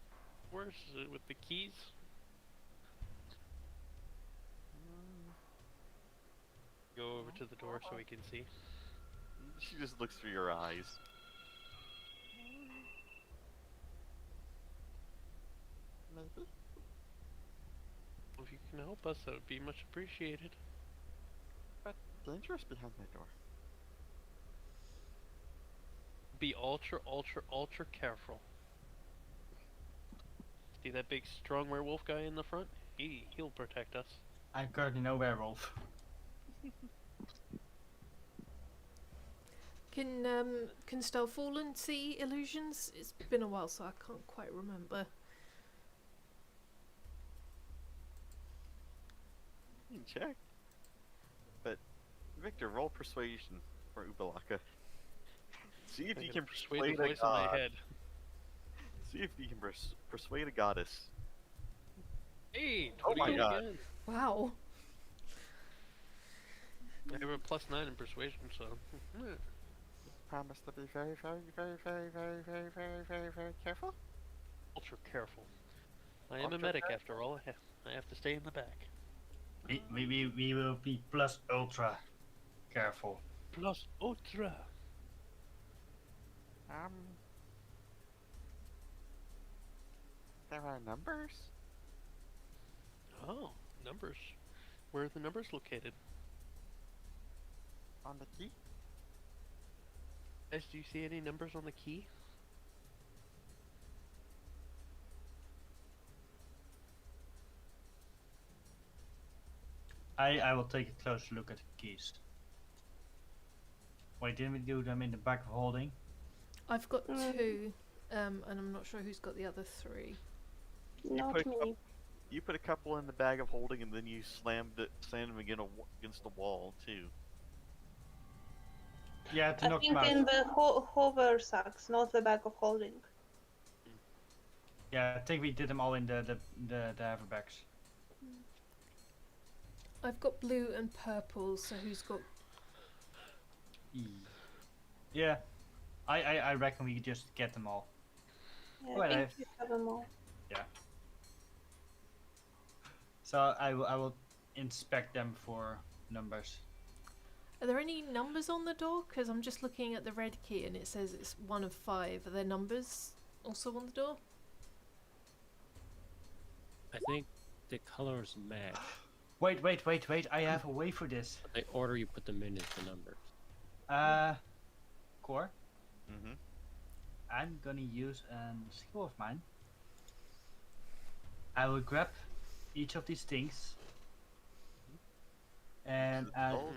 words with the keys? Go over to the door so we can see. She just looks through your eyes. Well, if if you can help us, that would be much appreciated. But dangerous behind that door. Be ultra, ultra, ultra careful. See that big, strong werewolf guy in the front? He'll protect us. I'm currently no werewolf. Can Fallen see illusions? It's been a while, so I can't quite remember. You can check. But Victor, roll persuasion for Ubalaka. See if I you can can persuade persuade the a voice in my god. head. See if you can persuade a goddess. Hey, Oh my 28 god. again. Wow. I have a +9 in persuasion, so. Promise to be very, very, very, very, very, very, very, very, very careful. Ultra careful. I am a Ultra medic careful. after all. I have to stay in the back. We will be plus ultra careful. Plus ultra. There are numbers? Oh, numbers. Where are the numbers located? On the key? Guys, do you see any numbers on the key? I will take a closer look at the keys. Wait, didn't we do them in the back of holding? I've got 2, and I'm not sure who's got the other 3. Not put a me. You put a couple in the bag of holding, and then you slammed them against the wall too. Yeah, to I knock them think out. in the hover sacks, not the bag of holding. Yeah, I think we did them all in the hover bags. I've got blue and purple, so who's got... Yeah, I reckon we could just get them all. Yeah, Well, I think I've- we have them all. So I will inspect them for numbers. Are there any numbers on the door? Because I'm just looking at the red key and it says it's 1 of 5. Are there numbers also on the door? I think the colors match. Wait! I have a way for this. But the order you put them in is the numbers. Core. Mm-hmm. I'm gonna use a skill of mine. I will grab each of these things, and Oh.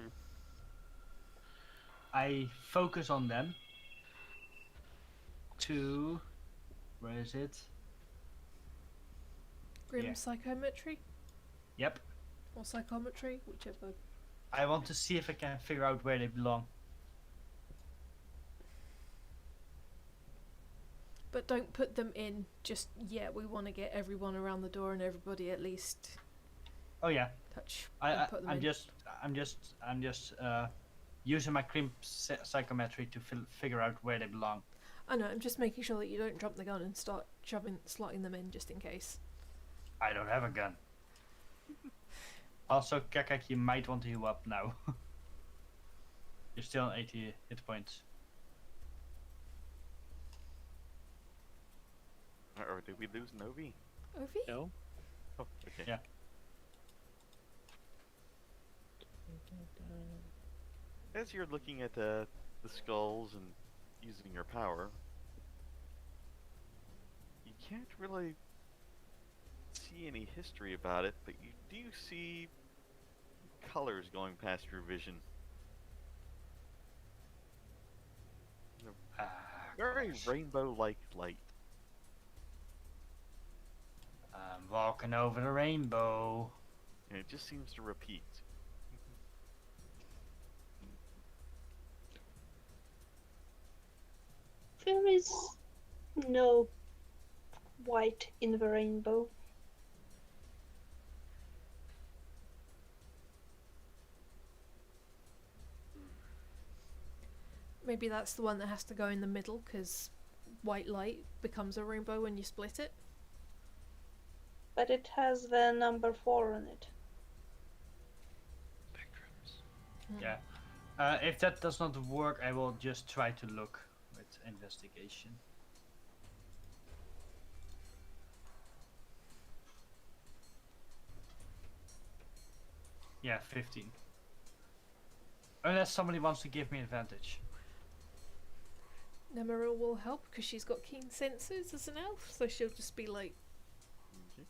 I focus on them to... Where is it? Grim Yeah. psychometry? Yep. Or psychometry? Whichever. I want to see if I can figure out where they belong. But don't put them in just yet. We want to get everyone around the door and everybody at least Oh yeah. touch I and put them I'm in. just using my crimp psychometry to figure out where they belong. I know, I'm just making sure that you don't drop the gun and start slotting them in just in case. I don't have a gun. Also, Kekkick, you might want to heal up now. You're still on 80 hit points. Or did we lose Novi? Ovi? No? Oh, okay. Yeah. As you're looking at the skulls and using your power, you can't really see any history about it, but you do see colors going past your vision. Very Gosh. rainbow-like light. I'm walking over the rainbow. And it just seems to repeat. There is no white in the rainbow. Maybe that's the one that has to go in the middle because white light becomes a rainbow when you split it. But it has the number 4 on it. Spectrums. Yeah. If that does not work, I will just try to look with investigation. Yeah, 15. Unless somebody wants to give me advantage. Nemmirile will help because she's got keen senses as an elf, so she'll just be like Okay.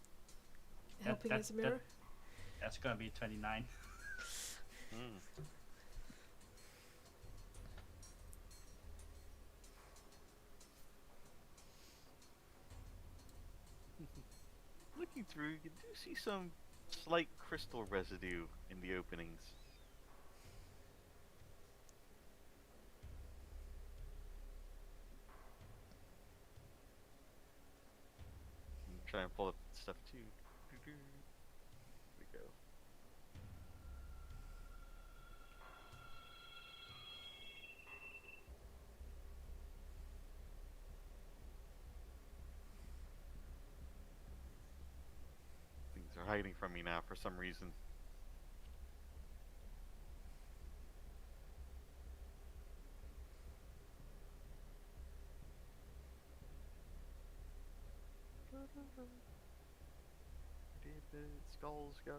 helping that- Isamira. That's gonna be 29. Hmm. Looking through, you do see some slight crystal residue in the openings. I'm trying to pull up stuff too. Here we go. Things are hiding from me now for some reason. Where did the skulls go?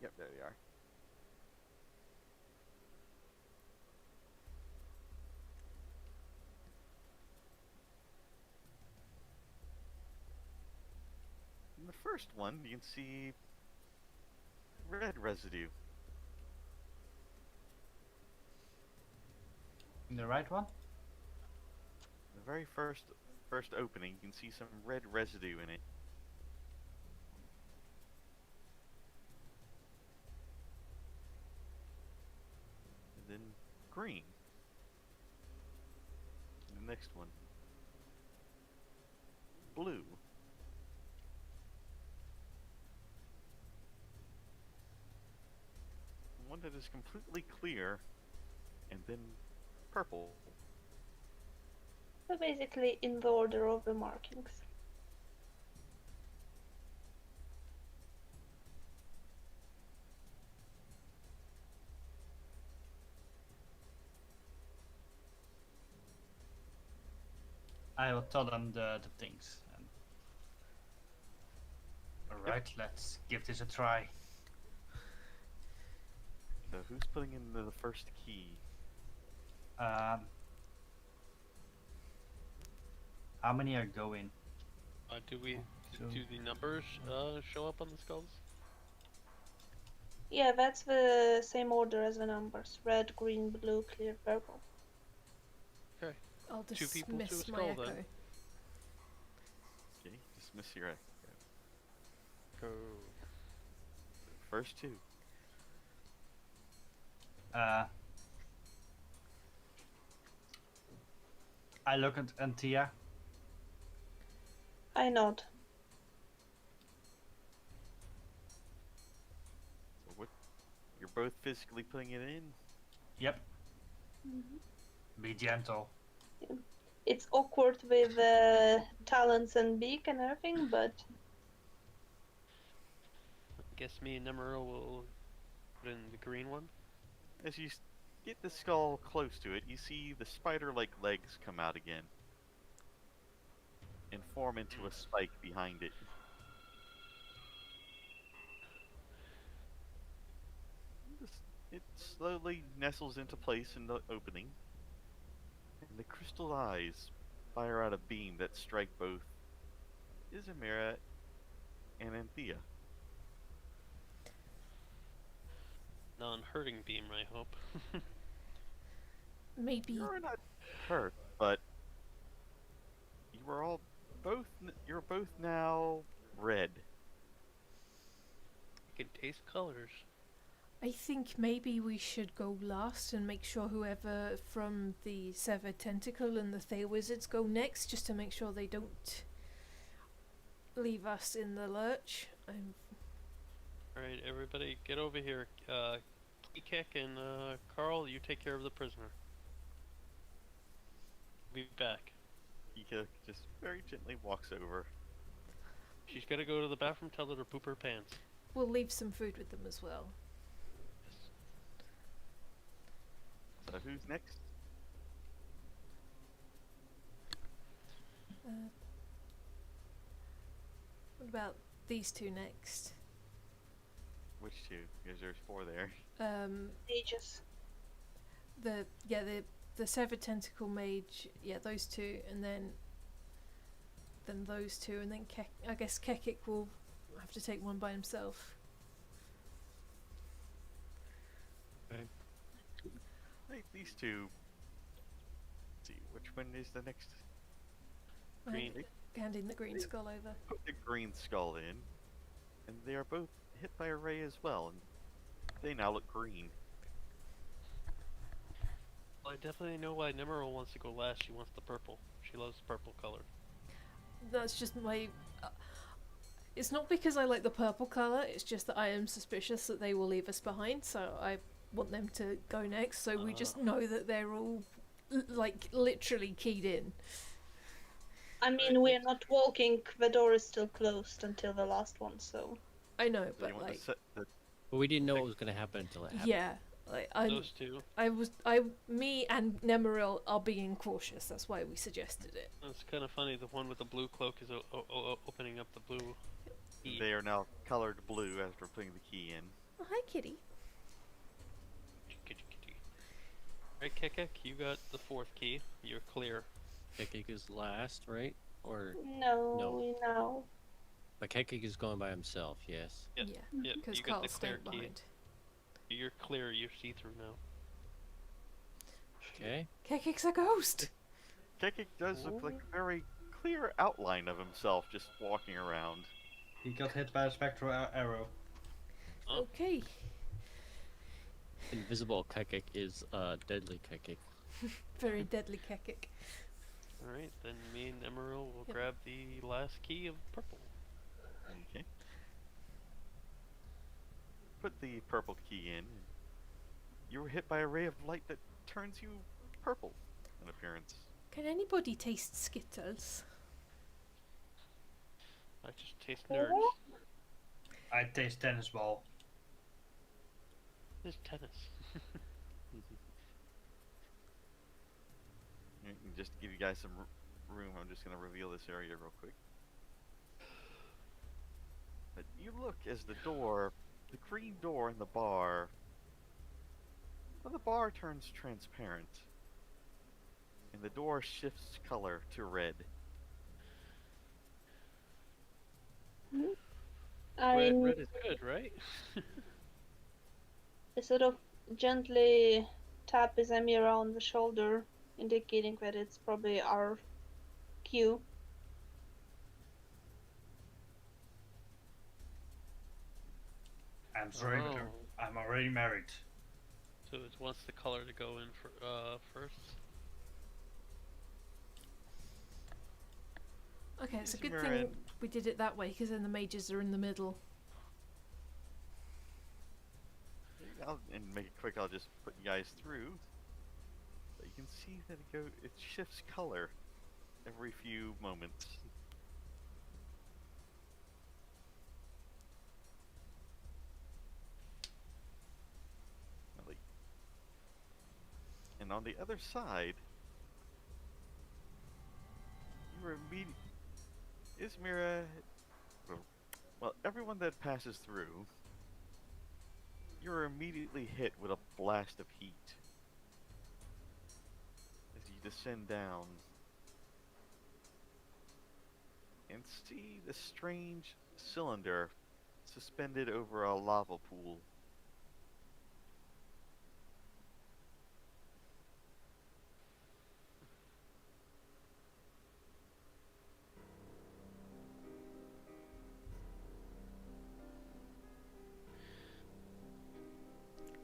Yep, there they are. In the first one, you can see red residue. In the right one? The very first opening, you can see some red residue in it. And then green. And the next one. Blue. One that is completely clear, and then purple. So basically in the order of the markings. I will tell them the things. Alright, let's give this a try. So who's putting in the first key? How many are going? Do So- the numbers show up on the skulls? Yeah, that's the same order as the numbers. Red, green, blue, clear, purple. Okay. I'll Two people to a dismiss my skull, echo. then. Okay, dismiss your echo. Go. First two. I look at Anthea. I nod. So what? You're both physically putting it in? Yep. Be gentle. It's awkward with talons and beak and everything, but Guess me and Nemmirile will put in the green one. As you get the skull close to it, you see the spider-like legs come out again. And form into a spike behind it. It slowly nestles into place in the opening. And the crystal eyes fire out a beam that strike both Isamira and Anthea. Non-hurting beam, I hope. Maybe You're not hurt, but you are all you're both now red. I can taste colors. I think maybe we should go last and make sure whoever from the Severed Tentacle and the Thay Wizards go next, just to make sure they don't leave us in the lurch. Alright, everybody, get over here. Kekkick and Carl, you take care of the prisoner. Be back. Ika just very gently walks over. She's gotta go to the bathroom, tell her to poop her pants. We'll leave some food with them as well. So who's next? What about these two next? Which two? Because there's 4 there. Ages. The Severed Tentacle Mage, yeah, those two, and then those two, and then I guess Kekkick will have to take one by himself. Like these two. Let's see, which one is the next? Green. Handing the green skull over. Put the green skull in, and they are both hit by a ray as well, and they now look green. Well, I definitely know why Nemmirile wants to go last. She wants the purple. She loves the purple color. That's just my. It's not because I like the purple colour, it's just that I am suspicious that they will leave us behind, so I want them to go next, so we just know that they're all, like, literally keyed in. I mean, we're not walking. The door is still closed until the last one, so. I know, So but you want like, to set the But we didn't know what was going to happen until it happened. yeah, like Those two. me and Nemmirile are being cautious. That's why we suggested it. It's kind of funny. The one with the blue cloak is opening up the blue key. They are now colored blue after putting the key in. Oh, hi, kitty. Right, Kekkick, you got the 4th key. You're clear. Kekkick is last, right? Or No. but Kekkick is going by himself, yes. Yep. Yeah, Yep, because you got the Carl's clear staying key. behind. You're clear. You're see-through now. Okay. Kekkick's a ghost. Kekkick does look like a very clear outline of himself just walking around. He got hit by a spectral arrow. Oh. Okay. Invisible Kekkick is deadly Kekkick. Very deadly Kekkick. Alright, then me and Nemmirile will Yep. grab the last key of purple. Okay. Put the purple key in. You were hit by a ray of light that turns you purple in appearance. Can anybody taste Skittles? I just taste nerds. I taste tennis ball. There's tennis. And just to give you guys some room, I'm just going to reveal this area real quick. But you look as the green door in the bar, well, the bar turns transparent. And the door shifts color to red. I Red is good, right? sort of gently tap Isamira on the shoulder, indicating that it's probably our cue. I'm sorry, but Oh. I'm already married. So it wants the color to go in for, first. Okay, it's a Yes, good Mirren. thing we did it that way, because then the mages are in the middle. And make it quick, I'll just put you guys through. But you can see that it shifts color every few moments. Really. And on the other side, you were Isamira. Well, everyone that passes through, you're immediately hit with a blast of heat as you descend down and see the strange cylinder suspended over a lava pool.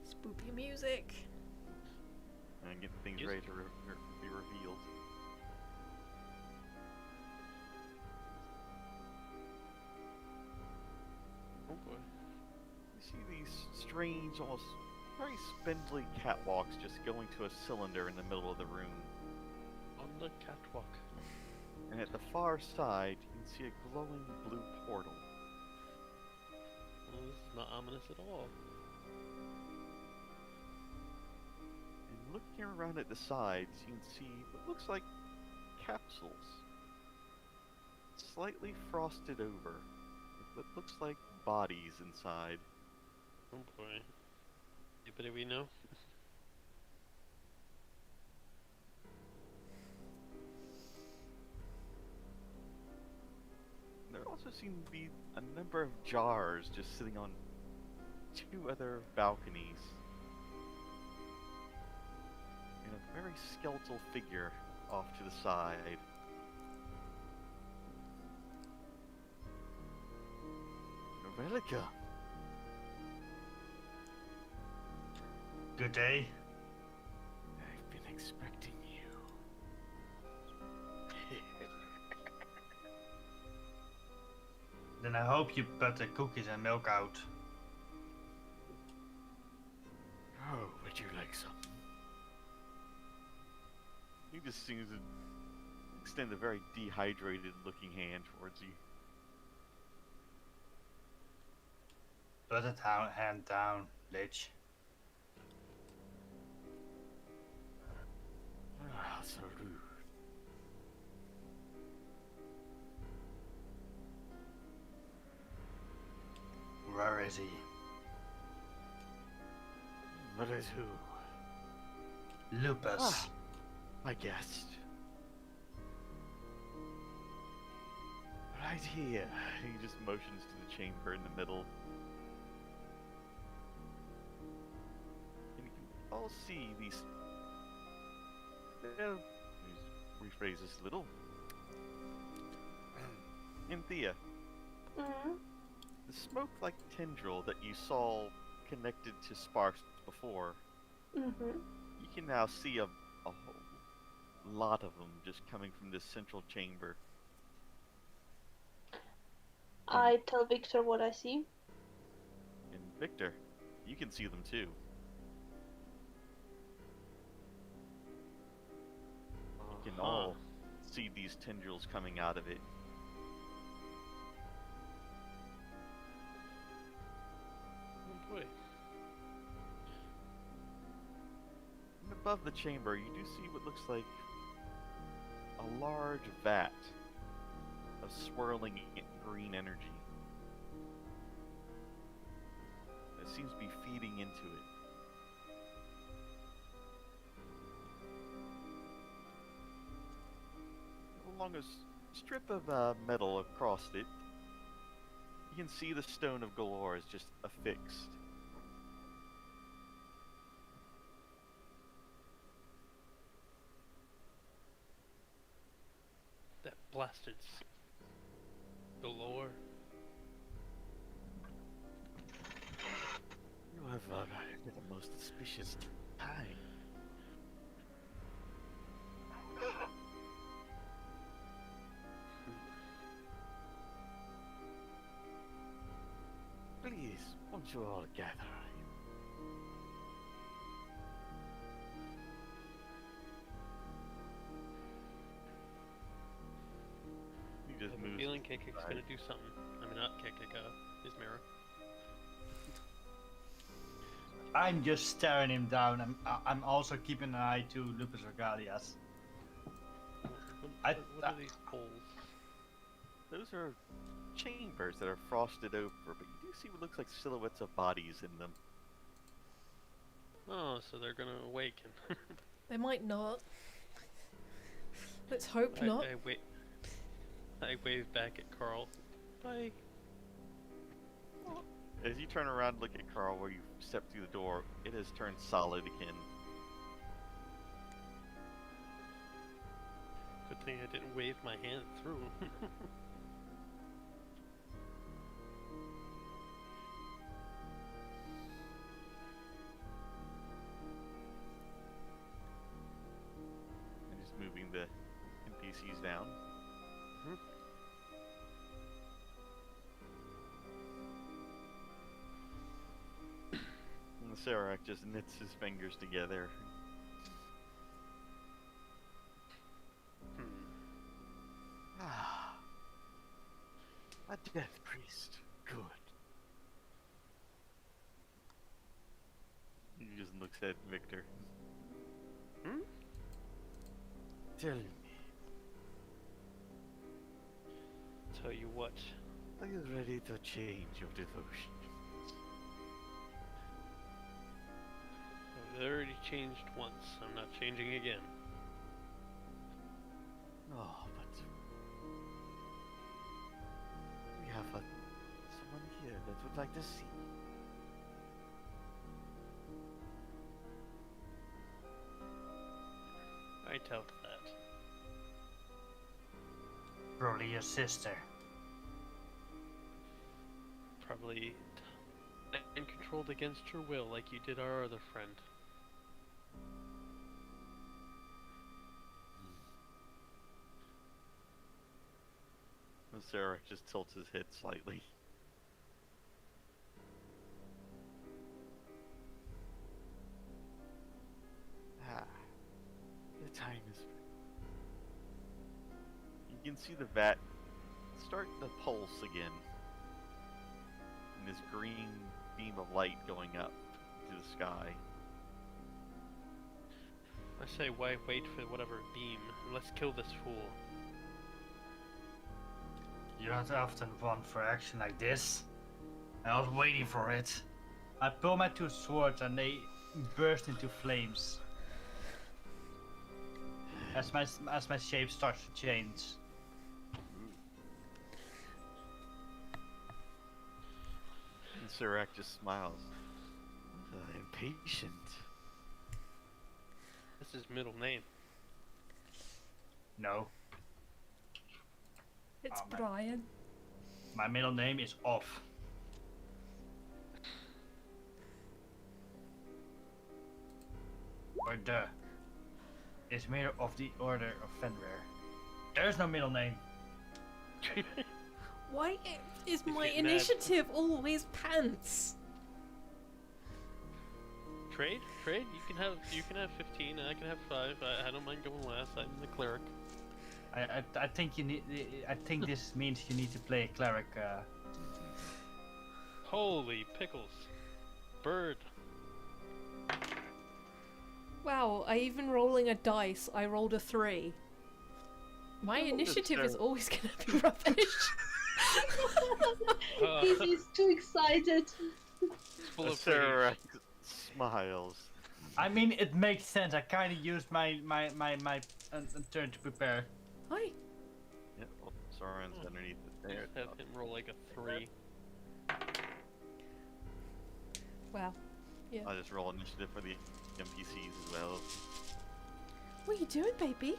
Spooky music. And getting things Yes. ready to be revealed. Oh boy. You see these strange, almost very spindly catwalks just going to a cylinder in the middle of the room. On the catwalk. And at the far side, you can see a glowing blue portal. Well, this is not ominous at all. And looking around at the sides, you can see what looks like capsules, slightly frosted over. that looks like bodies inside. Oh boy. Anybody we know? There also seem to be a number of jars just sitting on 2 other balconies. And a very skeletal figure off to the side. Relica. Good day. I've been expecting you. Then I hope you put the cookies and milk out. Oh, would you like some? He just seems to extend a very dehydrated looking hand towards you. Put it hand down, Lich. Ah, so rude. Where is he? What is who? Lupus. Ah, I guessed. Right here. He just motions to the chamber in the middle. And you can all see these. Let me rephrase this a little. Anthea, Mm-hmm. the smoke-like tendril that you saw connected to sparks before, Mm-hmm. you can now see a whole lot of them just coming from this central chamber. I tell Victor what I see. And Victor, you can see them too. You can all see these tendrils coming out of it. Oh boy. And above the chamber, you do see what looks like a large vat of swirling green energy. That seems to be feeding into it. Along a strip of metal across it, you can see the Stone of Galore is just affixed. That blasted galore. You have arrived at the most auspicious time. Please, won't you all gather? He just I have a moves. feeling Kekkick's aside. gonna do something. I mean, not Kekkick, Isamira. I'm just staring him down. I'm also keeping an eye to Lupus Regalias. What are these poles? Those are chambers that are frosted over, but you do see what looks like silhouettes of bodies in them. Oh, so they're gonna awaken. They might not. Let's hope not. I wave back at Carl. Bye. As you turn around and look at Carl where you step through the door, it has turned solid again. Good thing I didn't wave my hand through. I'm just moving the NPCs down. Mhm. And the Serac just knits his fingers together. Ah, a death priest. Good. He just looks at Victor. Hmm? Tell me, Tell you what. Are you ready to change your devotion? I've already changed once. I'm not changing again. Oh, but we have someone here that would like to see. I doubt that. Probably your sister. Probably and controlled against her will, like you did our other friend. Sarah just tilts his head slightly. The time is. You can see the vat start to pulse again. And this green beam of light going up to the sky. I say, why wait for whatever beam? Let's kill this fool. You don't often want for action like this. I was waiting for it. I pull my two swords and they burst into flames. As my shape starts to change. And Serac just smiles. Impatient. That's his middle name. No, It's Oh, man. Brian. my middle name is Off. Or the. It's made of the Order of Fenrir. There's no middle name. Why is my get mad. initiative always pants? Trade? You can have 15 and I can have 5. I don't mind going last. I'm the cleric. I think you need. I think this means you need to play a cleric. Holy pickles. Bird. Wow, even rolling a dice, I rolled a 3. My initiative is always gonna be rubbish. He's too excited. It's full of Serac smiles. I mean, it makes sense. I kind of used my turn to prepare. Hi. Yeah, well, Sauron's underneath it there. Have him roll like a 3. Wow. Yeah. I'll just roll initiative for the NPCs as well. What are you doing, baby?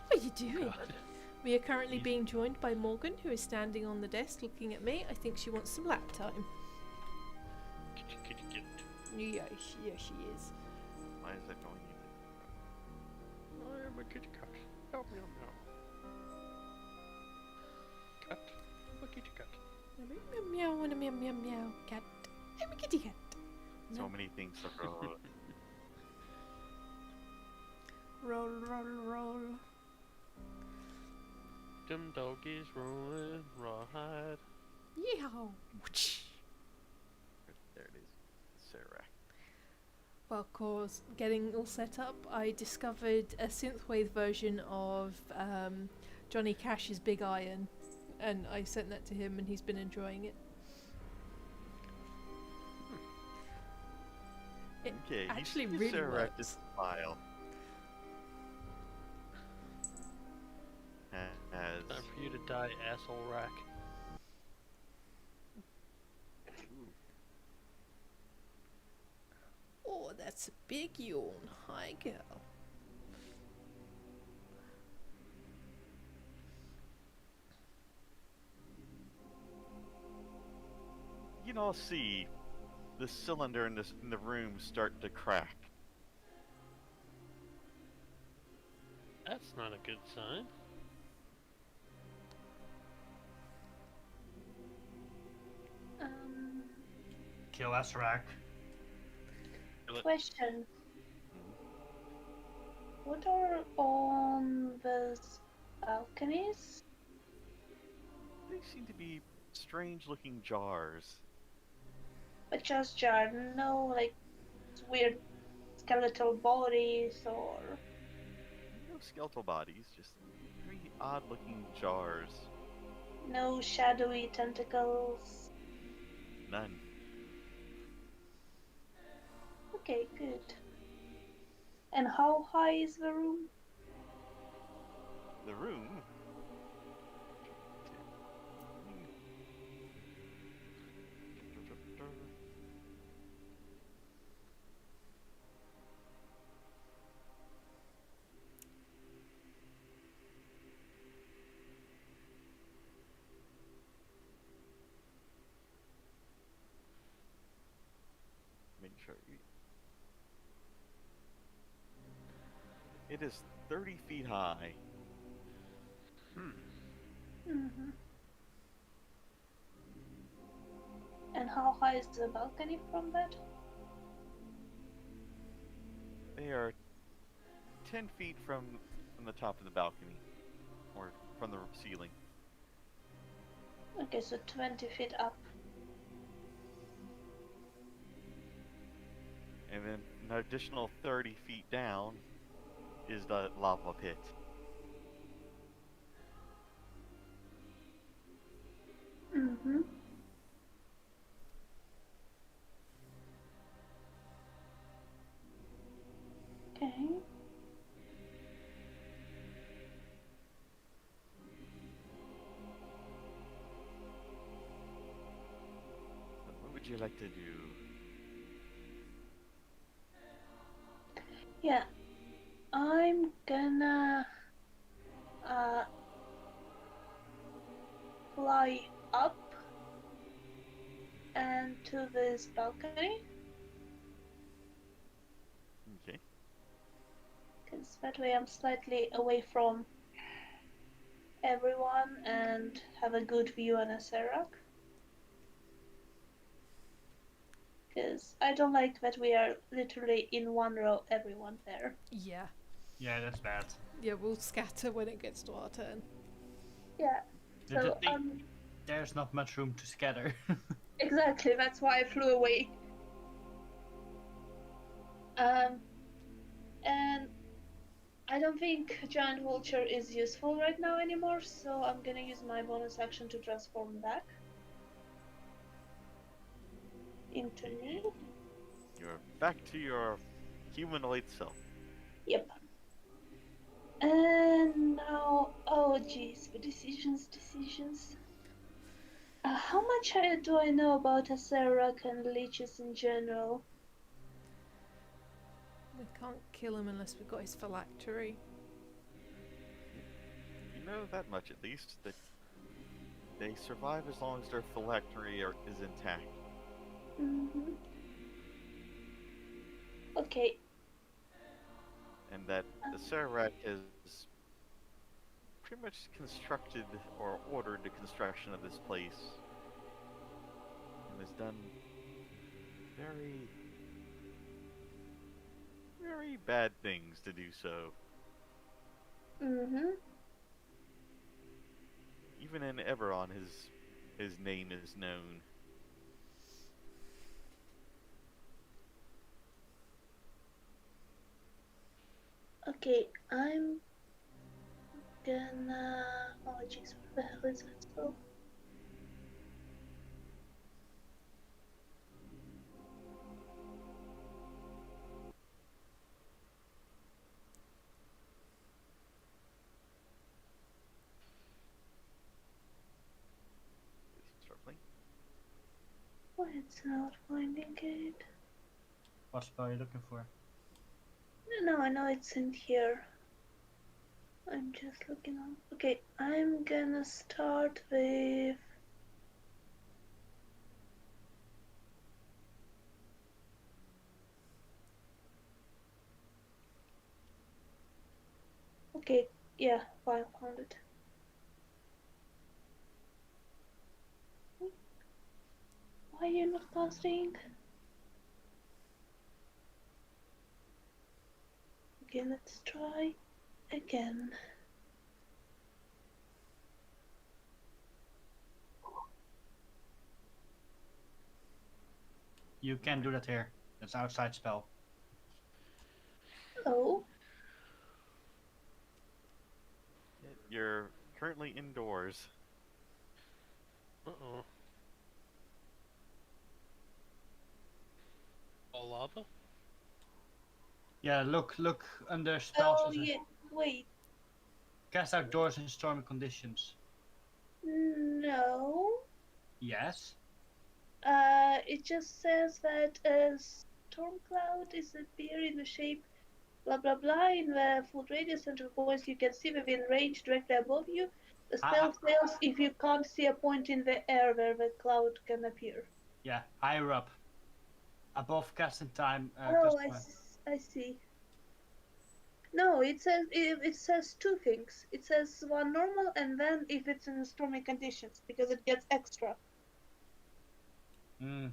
What are you doing? God. We are currently being joined by Morgan, who is standing on the desk looking at me. I think she wants some lap time. Kekkick. Yeah, she is. Why is that going I am a kitty cat. Meow meow meow. Cat. I'm a kitty cat. Meow meow meow meow meow meow cat. I'm a kitty cat. So many things to roll. Roll, roll, roll. Them doggies rolling rawhide. Yeehaw. There it is. Serac. Well, of course, getting all set up, I discovered a synthwave version of Johnny Cash's Big Iron, and I sent that to him, and he's been enjoying it. It Okay, actually you see really Serac works. just smile. As Time for you to die, asshole rack. Oh, that's a big yawn. Hi, girl. you can all see the cylinder in the room start to crack. That's not a good sign. Kill Azrak. Question. What are on the balconies? They seem to be strange-looking jars. But just jar, no like weird skeletal bodies or... No skeletal bodies, just very odd-looking jars. No shadowy tentacles. None. Okay, good. And how high is the room? The room. Make sure it is 30 feet high. Mm-hmm. And how high is the balcony from that? They are 10 feet from the top of the balcony, or from the ceiling. Okay, so 20 feet up. And then an additional 30 feet down is the lava pit. Mm-hmm. Okay. What would you like to do? Yeah, I'm gonna fly up and to this balcony, Okay. because that way I'm slightly away from everyone and have a good view on a Serac. Because I don't like that we are literally in one row, everyone there. Yeah. Yeah, that's bad. Yeah, we'll scatter when it gets to our turn. Yeah, The so thing- There's not much room to scatter. exactly, that's why I flew away. And I don't think Giant Vulture is useful right now anymore, so I'm gonna use my bonus action to transform back into me. You're back to your humanoid self. Yep. And now, oh jeez, the decisions. How much do I know about Acerak and leeches in general? We can't kill him unless we've got his phylactery. You know that much at least, that they survive as long as their phylactery is intact. Mm-hmm. Okay. And that the Serac has pretty much constructed or ordered the construction of this place. And has done very, very bad things to do so. Mm-hmm. Even in Eberron, his name is known. Okay, I'm gonna... Oh jeez, where the hell is that spell? Start playing. Why it's not finding it? What spell are you looking for? No, I know it's in here. I'm just looking on. Okay, I'm gonna start with... Okay, yeah, fine, found it. Why are you not casting? Okay, let's try again. You can't do that here. That's outside spell. Oh, You're currently indoors. Uh-oh. All lava? Yeah, look under spells. Oh yeah, wait. Cast outdoors in stormy conditions. No. Yes. It just says that a storm cloud is appear in the shape blah blah blah in the full radius and voice you can see within range directly above you. The spell fails if you can't see a point in the air where the cloud can appear. Yeah, higher up. Above casting time. Oh, I see. No, it says two things. It says one normal and then if it's in stormy conditions because it gets extra. Hmm.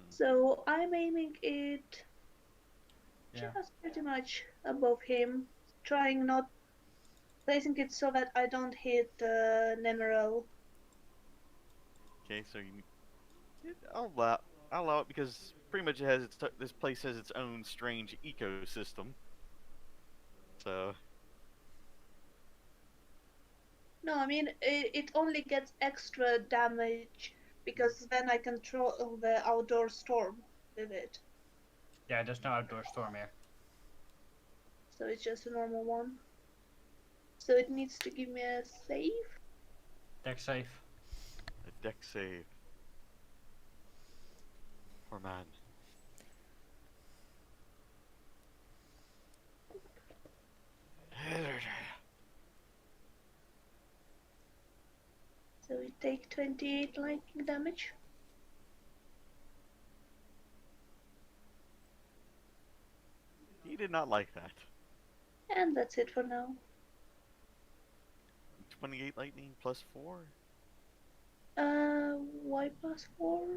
So I'm aiming it Yeah. just pretty much above him, trying not placing it so that I don't hit Nemmirile. Okay, so I'll allow it because pretty much this place has its own strange ecosystem. So No, I mean it only gets extra damage because then I control the outdoor storm with it. Yeah, there's no outdoor storm here. So it's just a normal one. So it needs to give me a save. Deck safe. a deck save. Poor man. So we take 28 lightning damage. He did not like that. And that's it for now. 28 lightning plus 4? Why plus 4?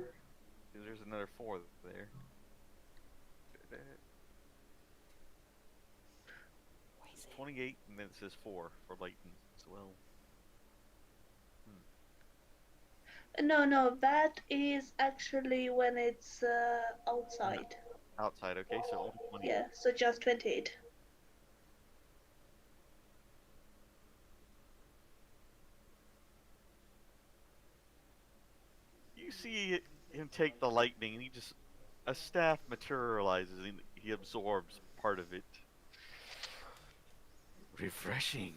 There's another 4 there. 28, and then it says 4 for lightning as well. No, that is actually when it's outside. Outside, okay, so only 20. Yeah, so just 28. You see him take the lightning, and a staff materializes, and he absorbs part of it. Refreshing.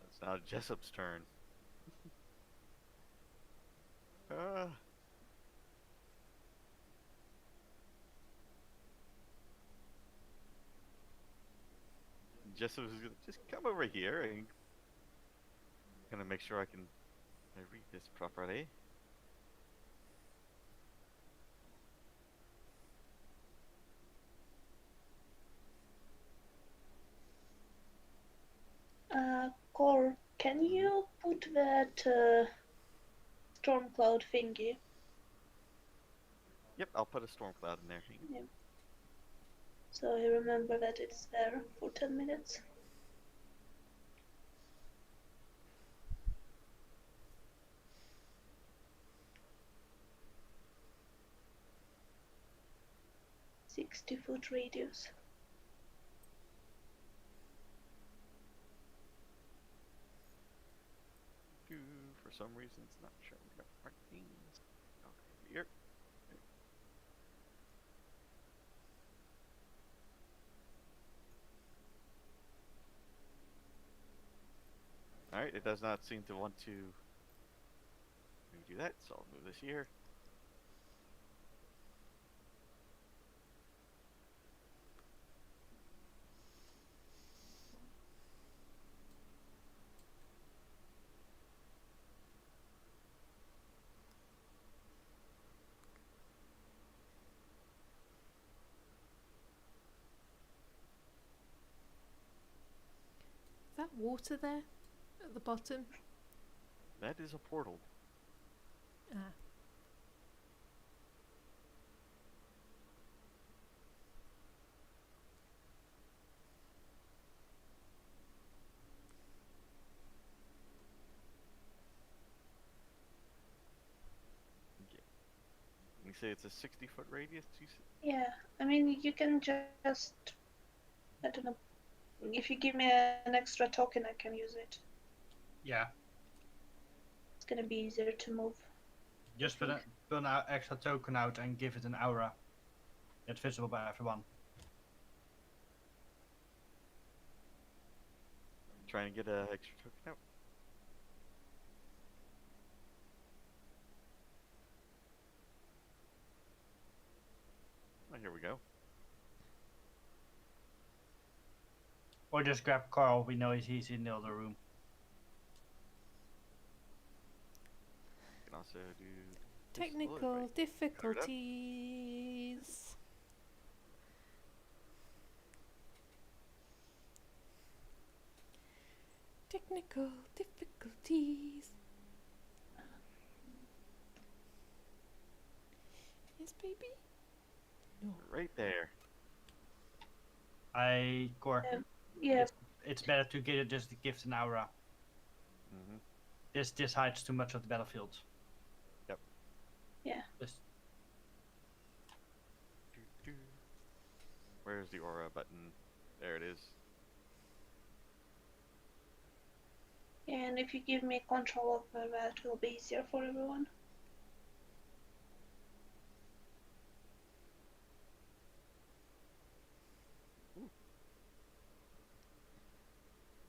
It's now Jessup's turn. Jessup is gonna just come over here and gonna make sure I read this properly. Cor, can you put that storm cloud thingy? Yep, I'll put a storm cloud in there. Yeah. So I remember that it's there for 10 minutes. "60-foot radius." For some reason, it's not showing up right things. Okay, here. Alright, it does not seem to want to do that, so I'll move this here. Is that water there at the bottom? That is a portal. Ah. You say it's a 60-foot radius? Yeah, I mean, you can just. I don't know. If you give me an extra token, I can use it. Yeah. It's gonna be easier to move. Just think. put an extra token out and give it an aura. That's visible by everyone. Trying to get an extra token out. Oh, here we go. Or just grab Carl, we know he's in the other room. You can also do this Technical right. difficulties. Technical difficulties. Yes, baby? No. Right there. Core. Yeah, It's better to get it just to give an aura. Mm-hmm. This hides too much of the battlefield. Yep. yeah. This, Where's the aura button? There it is. And if you give me control of that, it will be easier for everyone.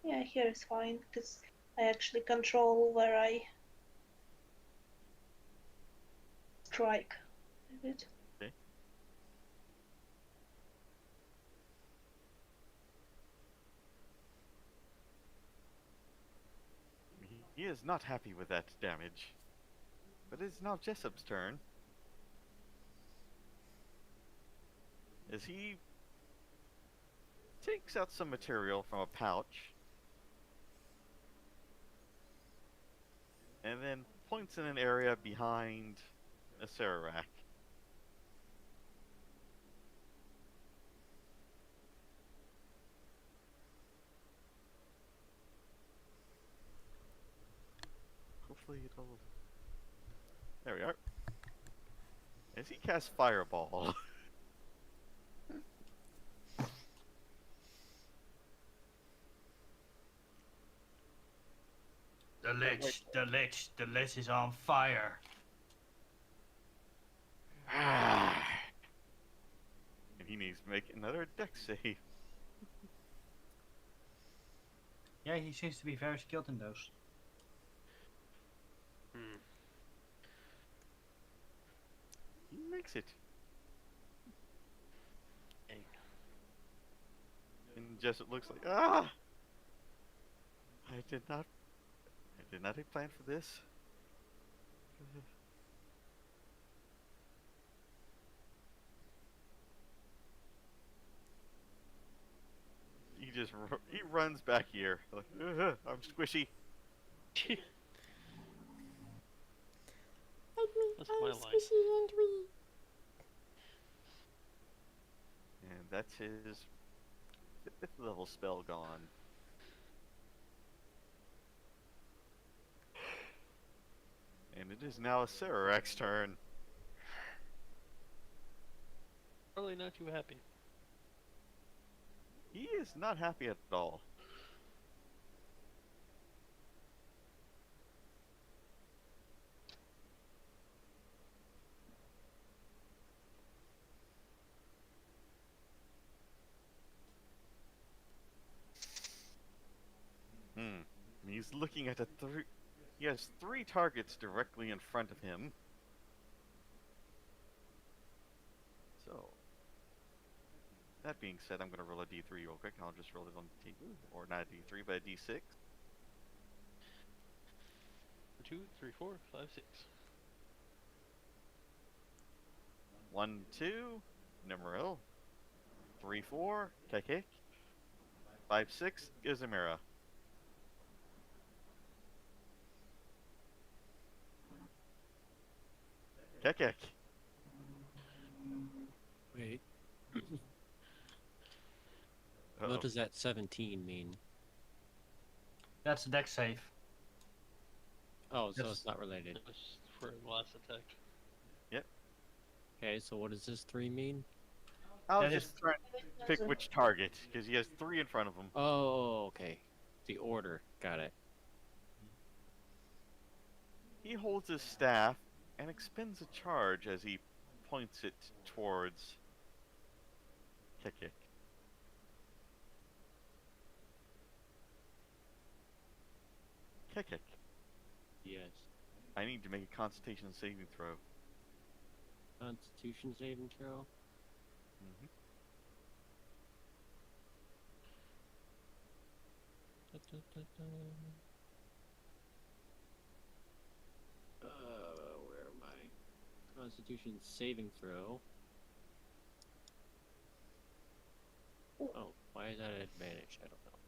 Yeah, here is fine because I actually control where I strike with it. Okay. He is not happy with that damage. But it's now Jessup's turn. As he takes out some material from a pouch and then points in an area behind a Sararak. Hopefully it'll... There we are. As he casts Fireball. the lich is on fire. And he needs to make another dex save. Yeah, he seems to be very skilled in those. He makes it. Dang. And just it looks like, ah! I did not plan for this. He runs back here. Like, I'm squishy. That's my line. And that's his 5th level spell gone. And it is now a Sararak's turn. Probably not too happy. He is not happy at all. He's looking at he has 3 targets directly in front of him. So, that being said, I'm going to roll a d3 real quick. I'll just roll it on the table. Or not a d3, but a d6. 2, 3, 4, 5, 6. 1, 2, Nemmirile. 3, 4, Kekkick. 5, 6, Isamira. Kekkick. Wait, Uh-oh. what does that 17 mean? That's a dex save. Oh, so Yes. it's not related. Just for the last attack. Okay, so what does this 3 mean? I was That just is- trying to pick which target, because he has 3 in front of him. Oh, okay. The order. Got it. He holds his staff and expends a charge as he points it towards Kekkick. Kekkick, Yes. I need to make a Constitution saving throw. Constitution saving throw. Mm-hmm. Where am I? Constitution saving throw. Oh, why is that an advantage? I don't know.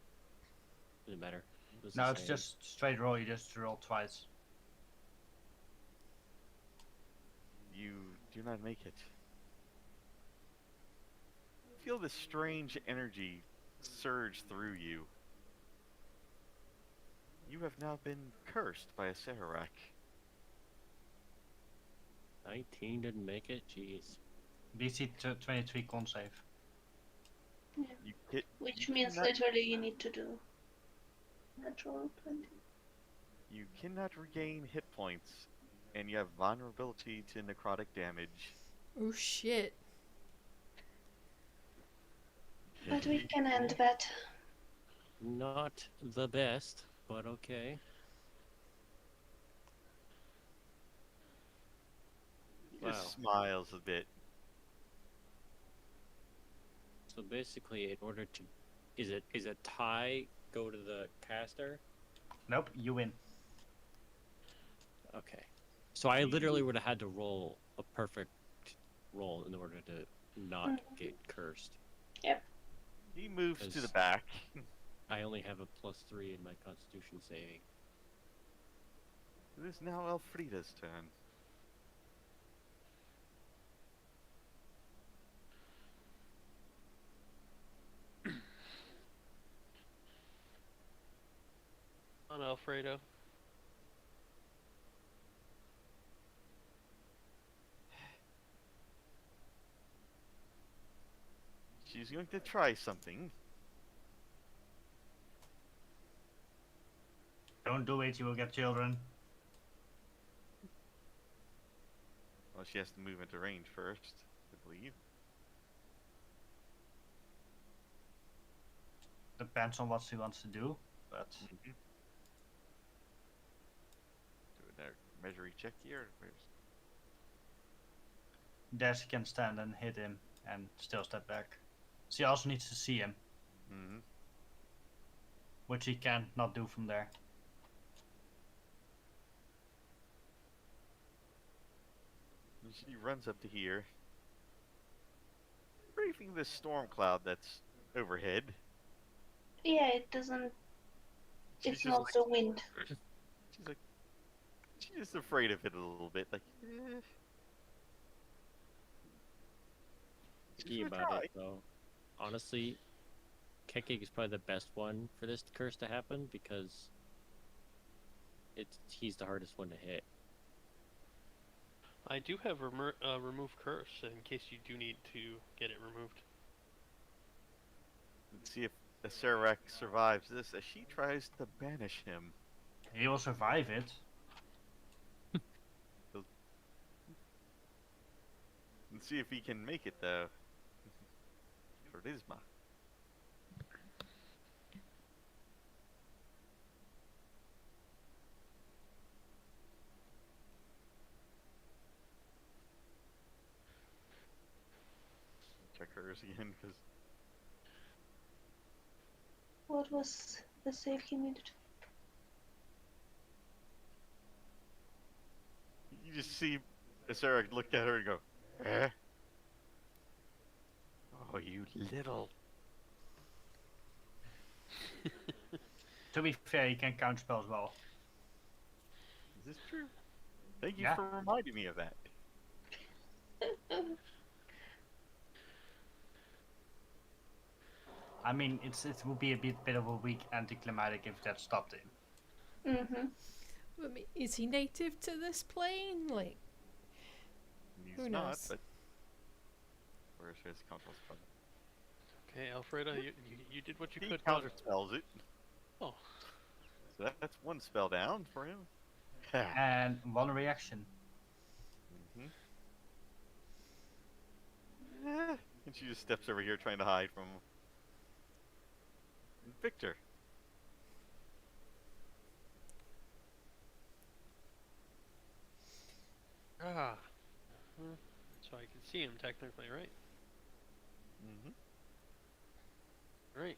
Doesn't matter. It's No, the it's same. just straight roll. You just roll twice. You do not make it. Feel this strange energy surge through you. You have now been cursed by a Serarak. 19 didn't make it. Jeez. DC 23 con save. You hit. Which you means cannot- literally you need to do natural 20. You cannot regain hit points, and you have vulnerability to necrotic damage. Oh shit. But we can end that. Not the best, but okay. He just Wow. smiles a bit. So basically, in order to, is a tie go to the caster? Nope, you win. Okay. So I literally would have had to roll a perfect roll in order to not get cursed. He moves to the As- back. I only have a +3 in my Constitution saving. It is now Elfrida's turn. On Alfredo. She's going to try something. Don't do it, you will get children. Well, she has to move into range first, I believe. Depends on what she wants to do, but Do another measuring check here. Where's... there she can stand and hit him and still step back. She also needs to see him, Mm-hmm. which she can not do from there. She runs up to here, briefing this storm cloud that's overhead. Yeah, it doesn't. She's It's just not like, the wind. she's like, she's just afraid of it a little bit. Like, Key Give it a about try. it though. Honestly, Kekkick is probably the best one for this curse to happen because he's the hardest one to hit. I do have remove curse in case you do need to get it removed. Let's see if the Serac survives this as she tries to banish him. He will survive it. Let's see if he can make it though. Charisma. Check hers again, because What was the save he needed? you just see the Serac look at her and go, eh? Oh, you little. To be fair, he can counterspell as well. Is this true? Thank you Yeah. for reminding me of that. I mean, it would be a bit of a weak anticlimactic if that stopped him. Mm-hmm. I mean, is he native to this plane? Like, He's Who not, knows? but Where's his counter spell? Okay, Alfredo, you did what you He could. counter bud. spells it. Oh, So that's one spell down for him. And one reaction. Mm-hmm. And she just steps over here trying to hide from Victor. ah. So I can see him technically, right? Mm-hmm. Right.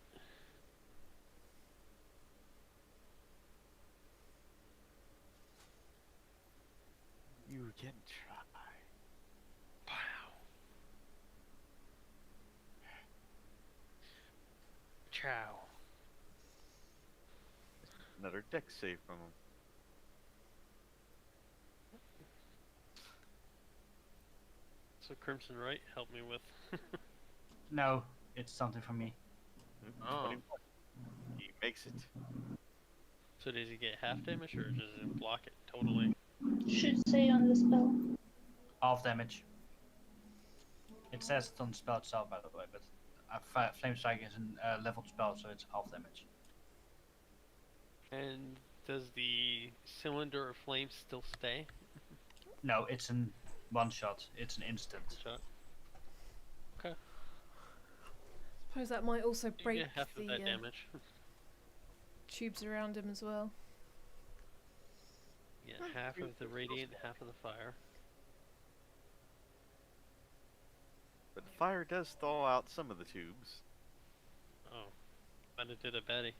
You can try. Wow. Chow. Another deck save from him. So Crimson Right, help me with. No, it's something for me. Oh. 21. He makes it. So does he get half damage or does it block it totally? Should say on the spell. Half damage. It says it on the spell itself, by the way, but Flame Strike is a leveled spell, so it's half damage. And does the cylinder of flame still stay? No, it's an one shot. It's an instant. Shot. Suppose that might also You break get half of the that damage. tubes around him as well. Yeah, half of the radiant, half of the fire. But fire does thaw out some of the tubes. Oh, but it did a Betty.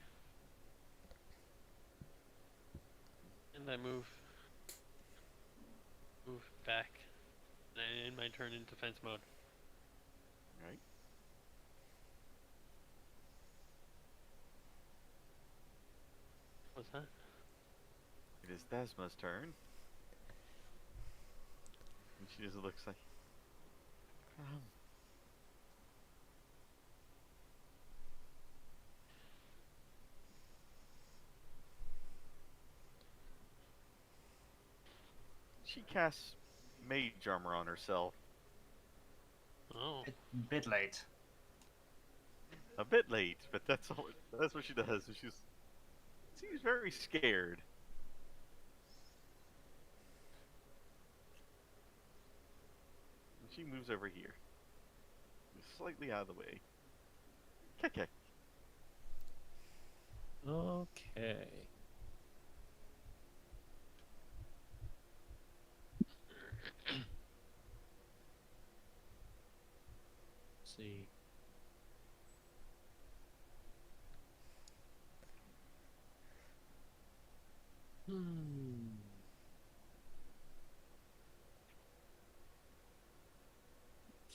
And I move back. And in my turn in defense mode. Right? What's that? It is Thasma's turn. And she just looks like... She casts mage armor on herself. Oh, Bit late. A bit late, but that's all. That's what she does. She's seems very scared. And she moves over here, slightly out of the way. Kekkick. Okay. Let's see.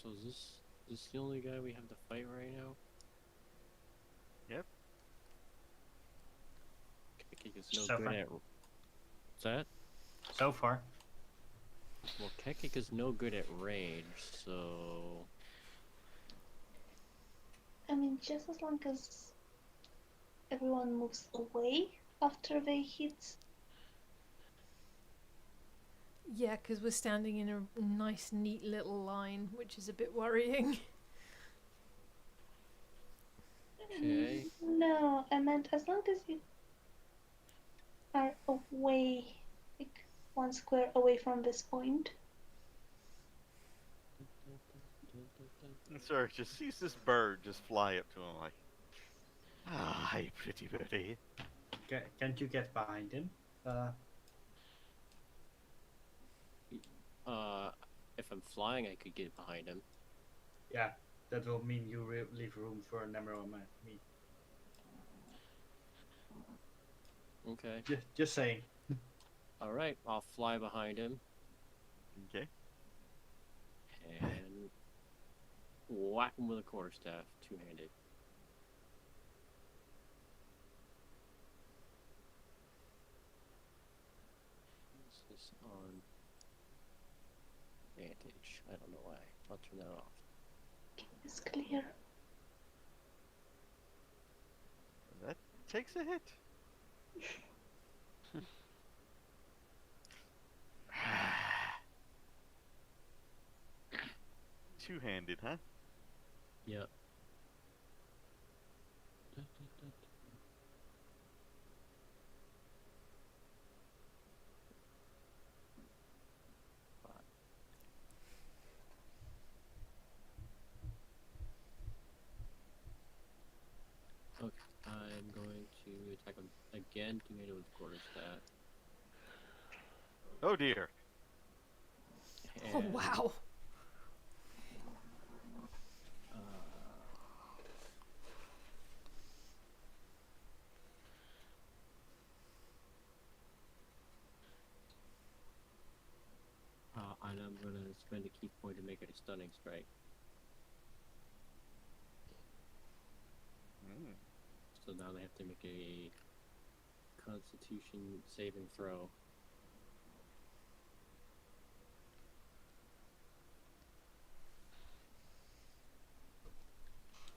So is this the only guy we have to fight right now? Yep. Kekkick is no So good far. at. What's that? So far. Well, Kekkick is no good at range, so I mean, just as long as everyone moves away after they hit. Yeah, because we're standing in a nice, neat little line, which is a bit worrying. Okay. No, I meant as long as you are away, like 1 square away from this point. And Sir just sees this bird just fly up to him like, "Ah, hi, pretty birdie." Can't you get behind him? If I'm flying, I could get behind him. Yeah, that will mean you leave room for Nemmirile and me. Okay. Just saying. All right, I'll fly behind him Okay. and whack him with a quarterstaff, two-handed. This is on advantage. I don't know why. I'll turn that off. It's clear. That takes a hit. Two-handed, huh? Yeah. Okay, I'm going to attack him again, doing it with quarterstaff. Oh dear. Oh And, wow. And I'm gonna spend a key point to make it a stunning strike. Mm. So now they have to make a Constitution saving throw.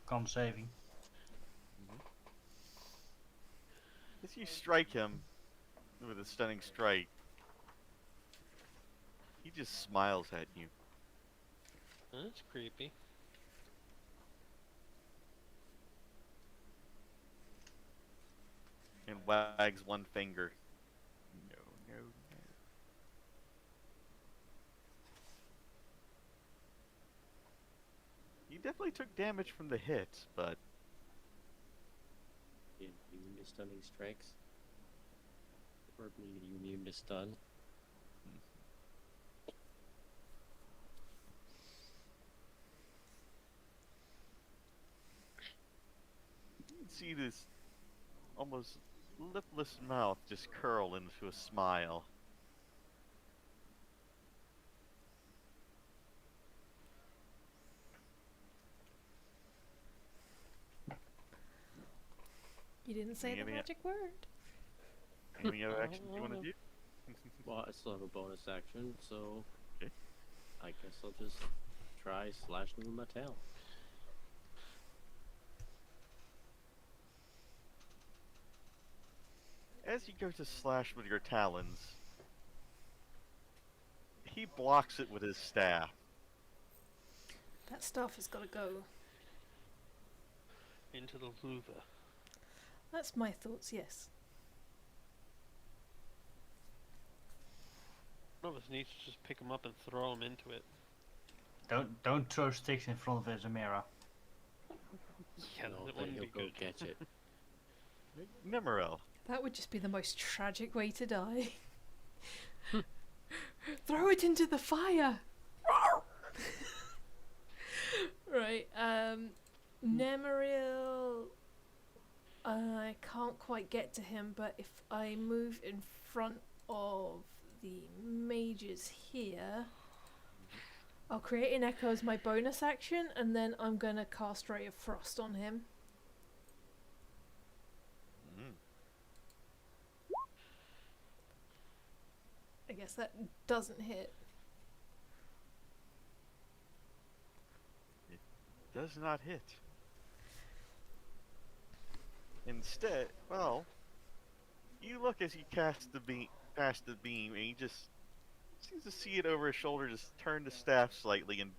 Con saving. As you strike him with a stunning strike, he just smiles at you. That's creepy. And wags one finger. No, no, no. You definitely took damage from the hit, but Immune to stunning strikes. Or being immune to stun. you can see this almost lipless mouth just curl into a smile. You didn't say the Anything- magic word. Any other actions you want to do? Well, I still have a bonus action, so Okay. I guess I'll just try slashing with my tail. As you go to slash with your talons, he blocks it with his staff. That stuff has got to go. Into the Luva. That's my thoughts, yes. One of us needs to just pick him up and throw him into it. Don't throw sticks in front of Isamira. Yeah, No, that then wouldn't he'll be go good. catch it. Nemmirile. That would just be the most tragic way to die. Throw it into the fire! Right, Nemmirile... I can't quite get to him, but if I move in front of the mages here, I'll create an echo as my bonus action, and then I'm gonna cast Ray of Frost on him. Mm. I guess that doesn't hit. Does not hit. Instead, well, you look as you cast the beam, past the beam, and he just seems to see it over his shoulder, just turn the staff slightly and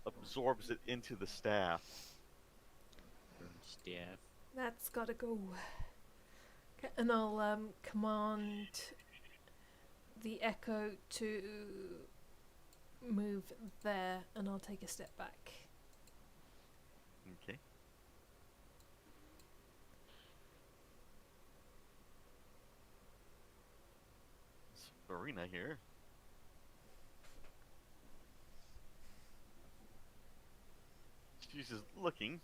absorbs it into the staff. Staff. That's gotta go. Okay, and I'll command the echo to move there, and I'll take a step back. Okay. Arena here. She's just looking.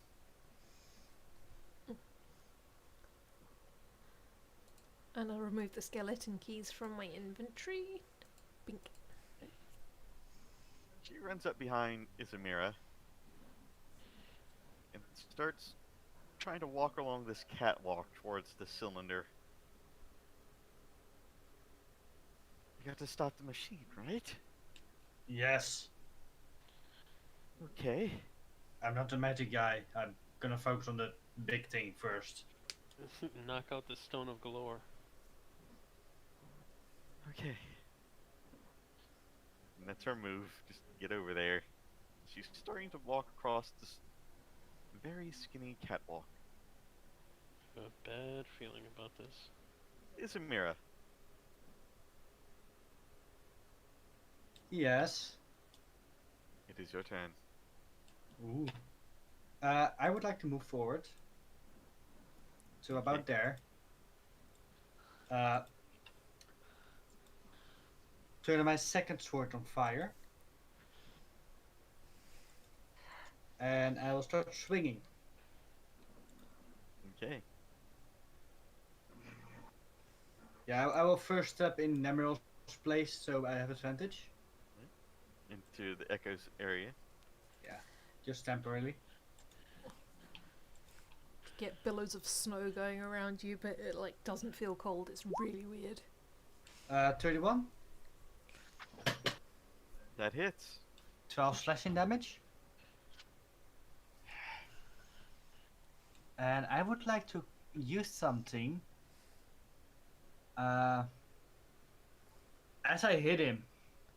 And I'll remove the skeleton keys from my inventory. Bink. She runs up behind Isamira and starts trying to walk along this catwalk towards the cylinder. You got to stop the machine, right? Yes. Okay. I'm not a magic guy. I'm gonna focus on the big thing first. Knock out the Stone of Galore. Okay. And that's her move. Just get over there. She's starting to walk across this very skinny catwalk. I have a bad feeling about this. Isamira, Yes. it is your turn. Ooh. I would like to move forward. So about Okay. there. Turn my second sword on fire. And I will start swinging. Okay. Yeah, I will first step in Nemmirile's place, so I have advantage. Into the Echoes area. Just temporarily. Get billows of snow going around you, but it like doesn't feel cold. It's really weird. 31. That hits. 12 slashing damage. And I would like to use something. As I hit him,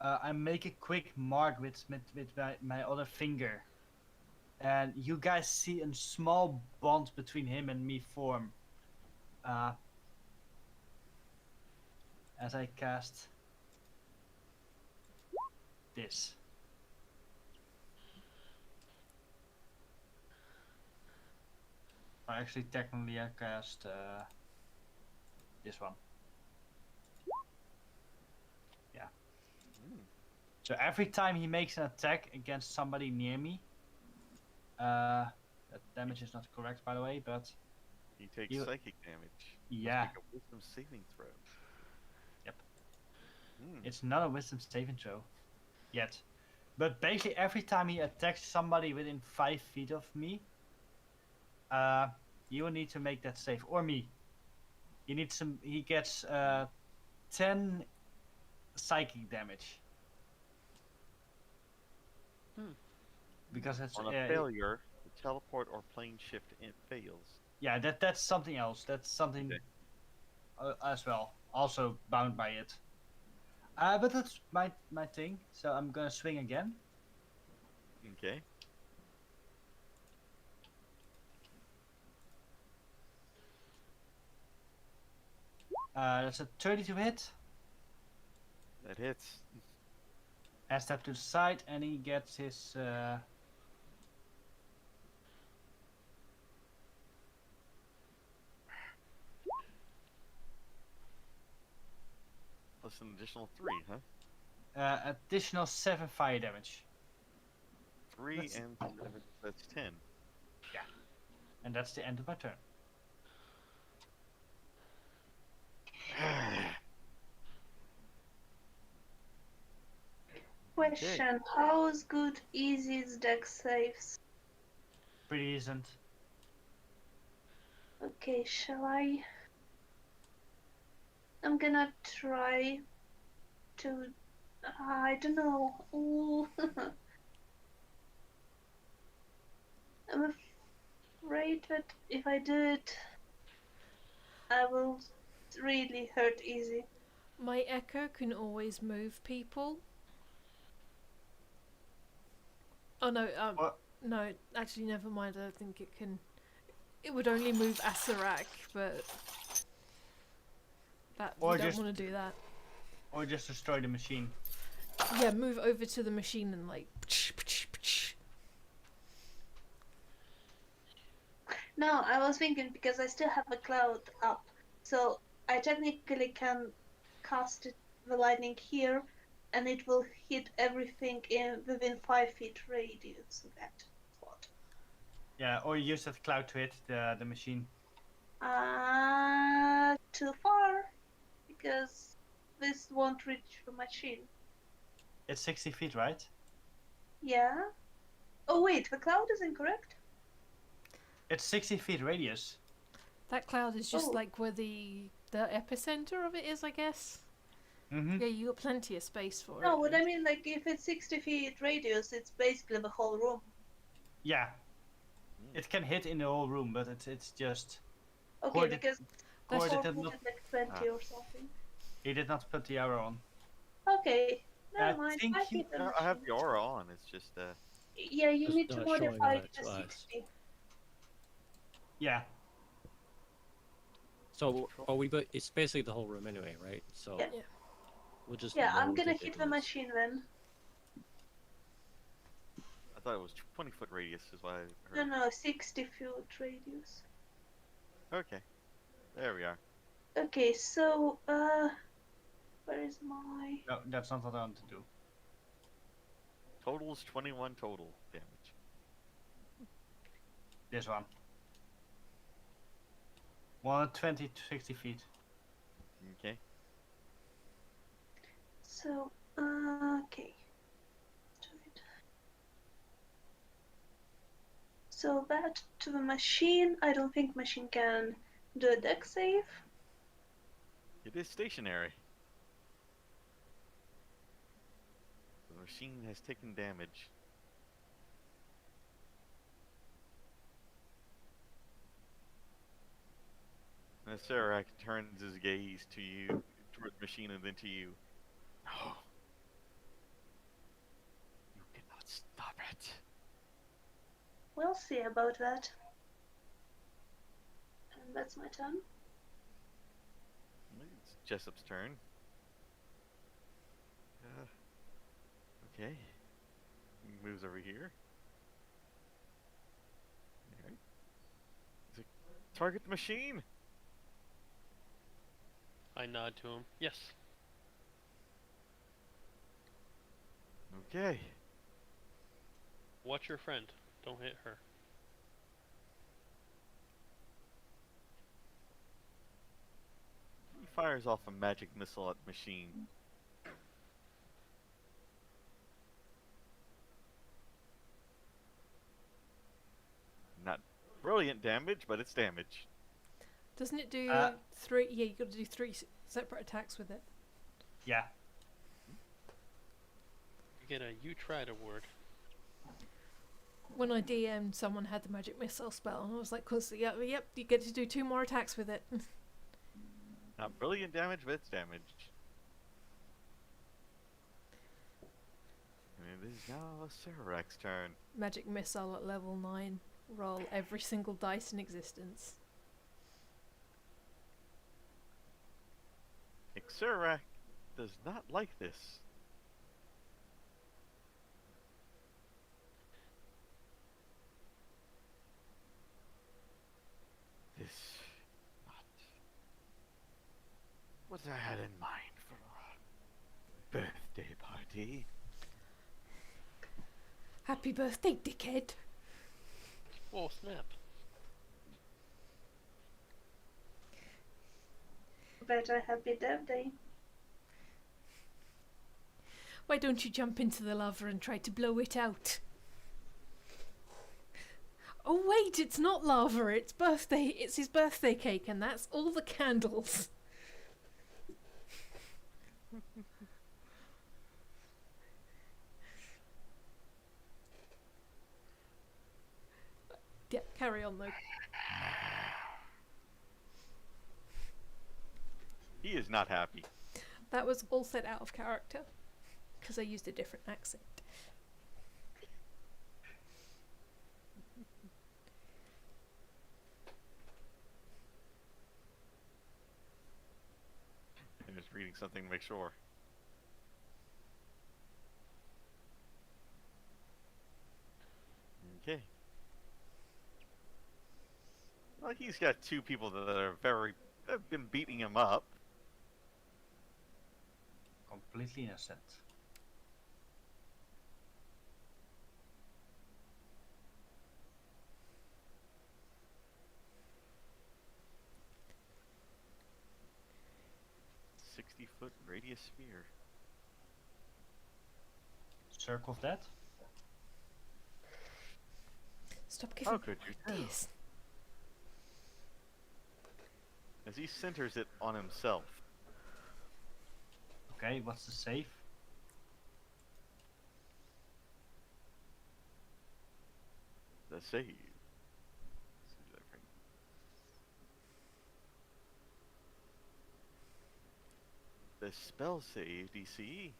I make a quick mark with my other finger. And you guys see a small bond between him and me form. As I cast this. Actually, technically, I cast this one. Yeah. Mm. So every time he makes an attack against somebody near me, that damage is not correct, by the way, but He takes You- psychic damage. Must yeah, Make a wisdom saving throw. Yep. Mm. it's not a wisdom saving throw yet. But basically, every time he attacks somebody within 5 feet of me, you will need to make that save, or me. You need some. He gets 10 psychic damage. Because it's On a failure, the teleport or plane shift fails. yeah, that's something else. That's something Okay. as well. Also bound by it. But that's my thing. So I'm gonna swing again. Okay. That's a 32 hit. That hits. I step to the side, and he gets his. Plus an additional 3, huh? Additional 7 fire damage, 3 That's- and 7, that's 10. and that's the end of my turn. Question: How's good Easy's deck saves? Pretty decent. Okay, shall I? I'm gonna try to. I don't know. Ooh. I'm afraid that if I do it, I will really hurt Easy. My echo can always move people. Oh no, What? no, actually never mind, I think it can... It would only move Asarak, but... That, Or you don't just- want to do that. Or just destroy the machine. Yeah, move over to the machine and like... No, I was thinking because I still have a cloud up, so I technically can cast the lightning here, and it will hit everything within 5 feet radius of that spot. Yeah, or use that cloud to hit the machine. Too far, because this won't reach the machine. It's 60 feet, right? Yeah. Oh wait, the cloud is incorrect. It's 60 feet radius. That cloud is just Oh. like where the epicenter of it is, I guess. Mm-hmm. Yeah, you got plenty of space for No, it. what I mean, like if it's 60 feet radius, it's basically the whole room. Yeah. Mm. It can hit in the whole room, but it's just. Okay, Or did- because That's Or four did it feet not, is like 20 or something. he did not put the arrow on. Okay, never I mind. think I you- hit the No, I have machine. the aura on, it's just Yeah, you Just need to not showing modify on it it to to us. 60. Yeah. So, but it's basically the whole room anyway, right? So Yeah. Yeah. we'll just. Yeah, I'm roll gonna to hit the these. machine then. I thought it was 20-foot radius is what I No, heard. no, 60-foot radius. Okay, there we are. Okay, so, where is my... No, that's not what I want to do. Total's 21 total damage. This one. 120 to 60 feet. Okay. So, okay. Druid. So that to the machine. I don't think machine can do a dex save. It is stationary. The machine has taken damage. And Serac turns his gaze to you, toward the machine, and then to you. No. You cannot stop it. We'll see about that. And that's my turn. It's Jessup's turn. Okay. He moves over here. Alright. Target the machine! I nod to him. Yes. Okay. Watch your friend. Don't hit her. He fires off a magic missile at the machine. Not brilliant damage, but it's damage. Doesn't it do Uh, 3? Yeah, you got to do 3 separate attacks with it. Yeah. You get a You Tried award. When I DM'd, someone had the magic missile spell, and I was like, "Cause yep, you get to do 2 more attacks with it." Not brilliant damage, but it's damage. And it is now Serac's turn. Magic missile at level 9. Roll every single dice in existence. Serac does not like this. This not what I had in mind for a birthday party. Happy birthday, dickhead! Oh, snap. Better happy dev day. Why don't you jump into the lava and try to blow it out? Oh wait, it's not lava, it's birthday. It's his birthday cake, and that's all the candles. Yeah, carry on though. He is not happy. That was all set out of character, because I used a different accent. I'm just reading something to make sure. Okay. Well, he's got 2 people that have been beating him up. Completely innocent. A 60-foot radius sphere. Circle of that. Stop How giving could you tell? this. As he centers it on himself. Okay, what's the save? The save. The spell save DC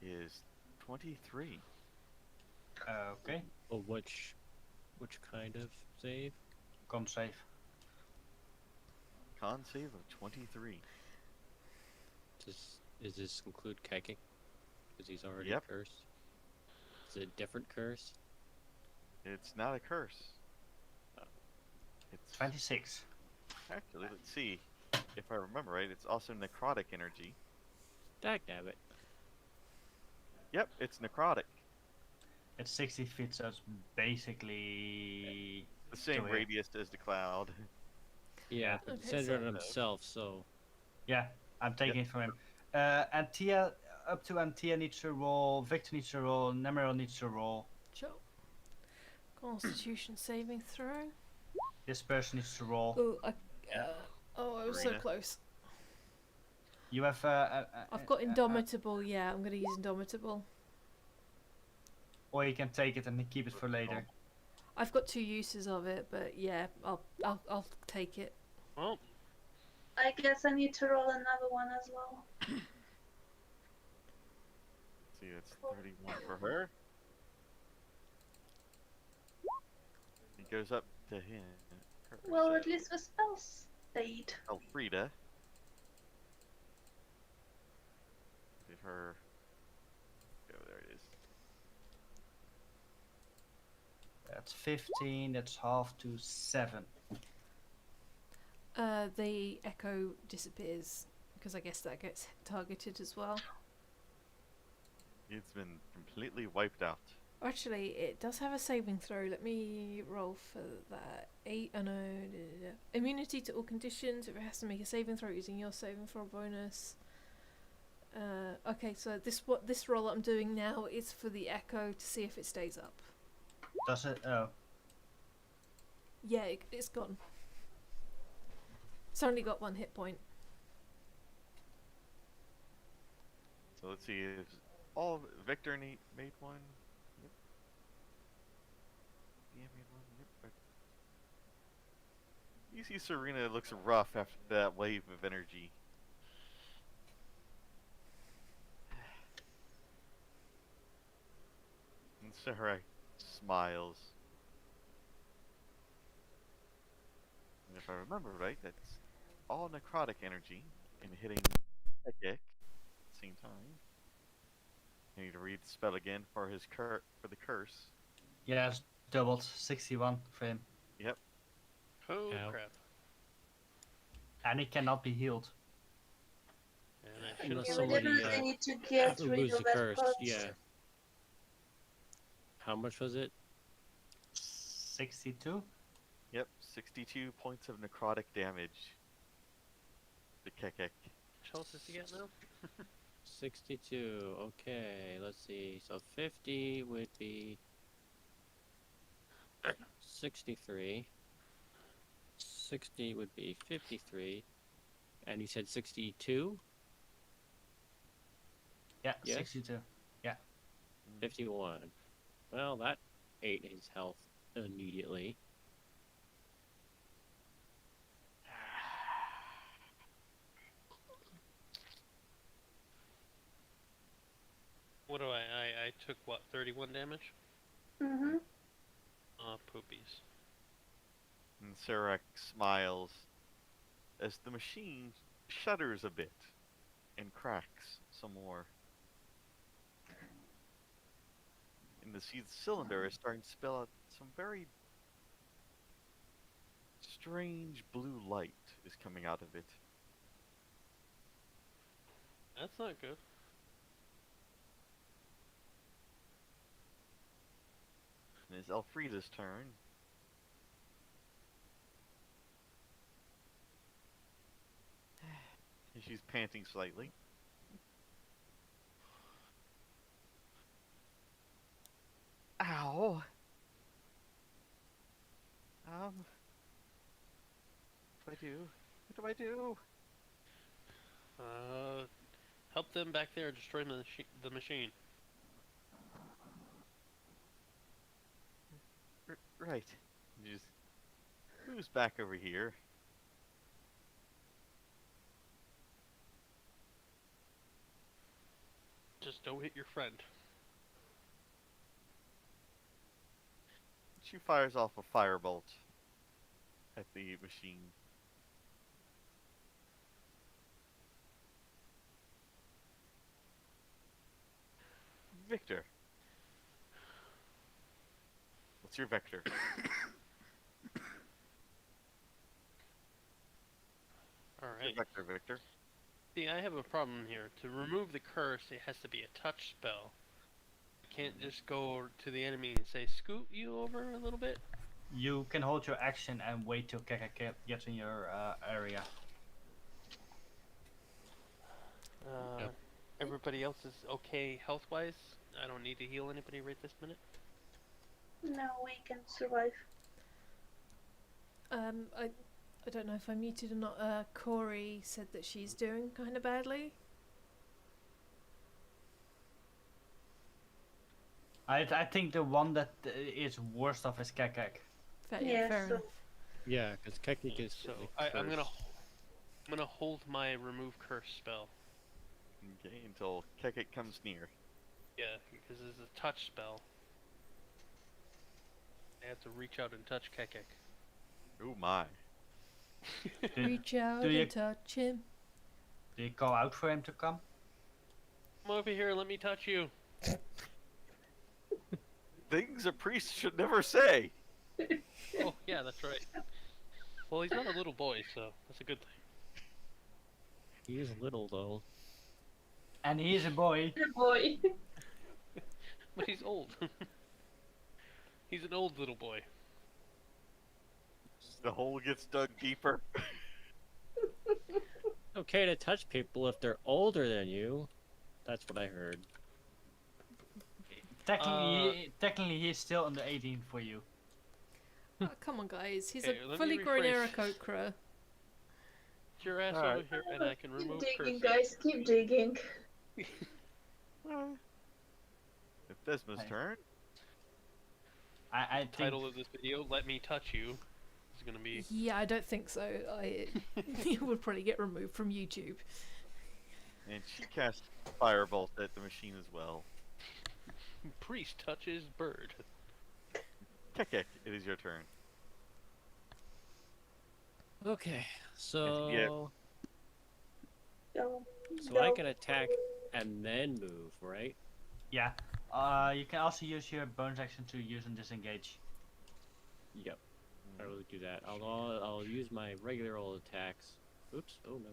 is 23. Okay. Well, which kind of save? Con save. Con save of 23. Does this include Kekkick? Because he's already Yep. cursed. Is it a different curse? It's not a curse. It's 26. actually, let's see. If I remember right, it's also necrotic energy. Dagnabbit. Yep, it's necrotic. It's 60 feet, so it's basically The same to here. radius as the cloud. Yeah, Okay, but centered so- on himself, so Yeah, I'm taking it from him. Anthea, up to Anthea needs to roll, Victor needs to roll, Nemmirile needs to roll. Sure. Constitution saving throw. This person needs to roll. Oh, I was so Arena. close. You have. I've got Indomitable. Yeah, I'm gonna use Indomitable. Or you can take it and keep it for later. I've got 2 uses of it, but yeah, I'll take it. Well, I guess I need to roll another one as well. See, it's 31 for her. It goes up to him. her, Well, so at least the spell stayed. Elfrida. Give her. Go, there it is. That's 15, that's half to 7. The echo disappears because I guess that gets targeted as well. It's been completely wiped out. Actually, it does have a saving throw. Let me roll for that. 8. Oh no. Immunity to all conditions. If it has to make a saving throw using your saving throw bonus. Okay, so this roll I'm doing now is for the echo to see if it stays up. Does it? Oh. Yeah, it's gone. It's only got 1 hit point. So let's see if all Victor made one. Yep. Yeah, made one. Yep. You see Serena looks rough after that wave of energy. And Sarah smiles. And if I remember right, that's all necrotic energy and hitting Kekkick at the same time. I need to read the spell again for his for the curse. Yeah, it's doubled. 61 for him. oh Ow. crap. And it cannot be healed. And I should Unless Yeah, have we somebody, definitely need to get rid lose of the that curse. curse. Yeah. How much was it? 62? Yep, 62 points of necrotic damage. The Kekkick. Which health does he get now? 62. Okay, let's see. So 50 would be 63. 60 would be 53. And you said 62? Yeah, Yes. 62. 51. Well, that ate his health immediately. What do I took what, 31 damage? Mm-hmm. Poopies. And Sarek smiles as the machine shudders a bit and cracks some more. And the cylinder is starting to spill out some very strange blue light is coming out of it. That's not good. And it's Elfrida's turn. And she's panting slightly. Ow! What do I do? What do I do? Help them back there destroy the machine. Right. You just who's back over here? Just don't hit your friend. She fires off a firebolt. at the machine. Victor. What's your vector? All Your right. vector, Victor. See, I have a problem here. To remove the curse, it has to be a touch spell. I can't just go to the enemy and say, "Scoot you over a little bit." You can hold your action and wait till Kekkick gets in your area. Yep. Everybody else is okay health-wise. I don't need to heal anybody right this minute. No, we can survive. I don't know if I muted or not. Corey said that she's doing kind of badly. I think the one that is worst off is Kekkick. Yeah, Fair so enough. Yeah, because Kekkick is. So like, I'm first. gonna hold my remove curse spell. Okay, until Kekkick comes near. Yeah, because it's a touch spell. I have to reach out and touch Kekkick. Oh my. Reach out do you- and touch him. Do you call out for him to come? Come over here, let me touch you. Things a priest should never say. Oh, yeah, that's right. Well, he's not a little boy, so that's a good thing. He is little though. And he is a boy. boy. But he's old. He's an old little boy. The hole gets dug deeper. Okay to touch people if they're older than you. That's what I heard. Technically, he's still under 18 for you. Oh, come on, guys. He's Okay, a let fully me grown rephrase. Aarakocra. Get your ass Alright. over here and I can Keep remove digging, curses. guys. Keep digging. It's Desmond's Hey. turn. I think Title of this video, Let Me Touch You, is gonna be... Yeah, I don't think so. It would probably get removed from YouTube. And she casts Firebolt at the machine as well. Priest touches bird. Kekkick, it is your turn. Okay, so Yeah. Go. so go. I can attack and then move, right? yeah. You can also use your bonus action to use and disengage. Yep. I will do that. I'll use my regular old attacks. Oops. Oh no.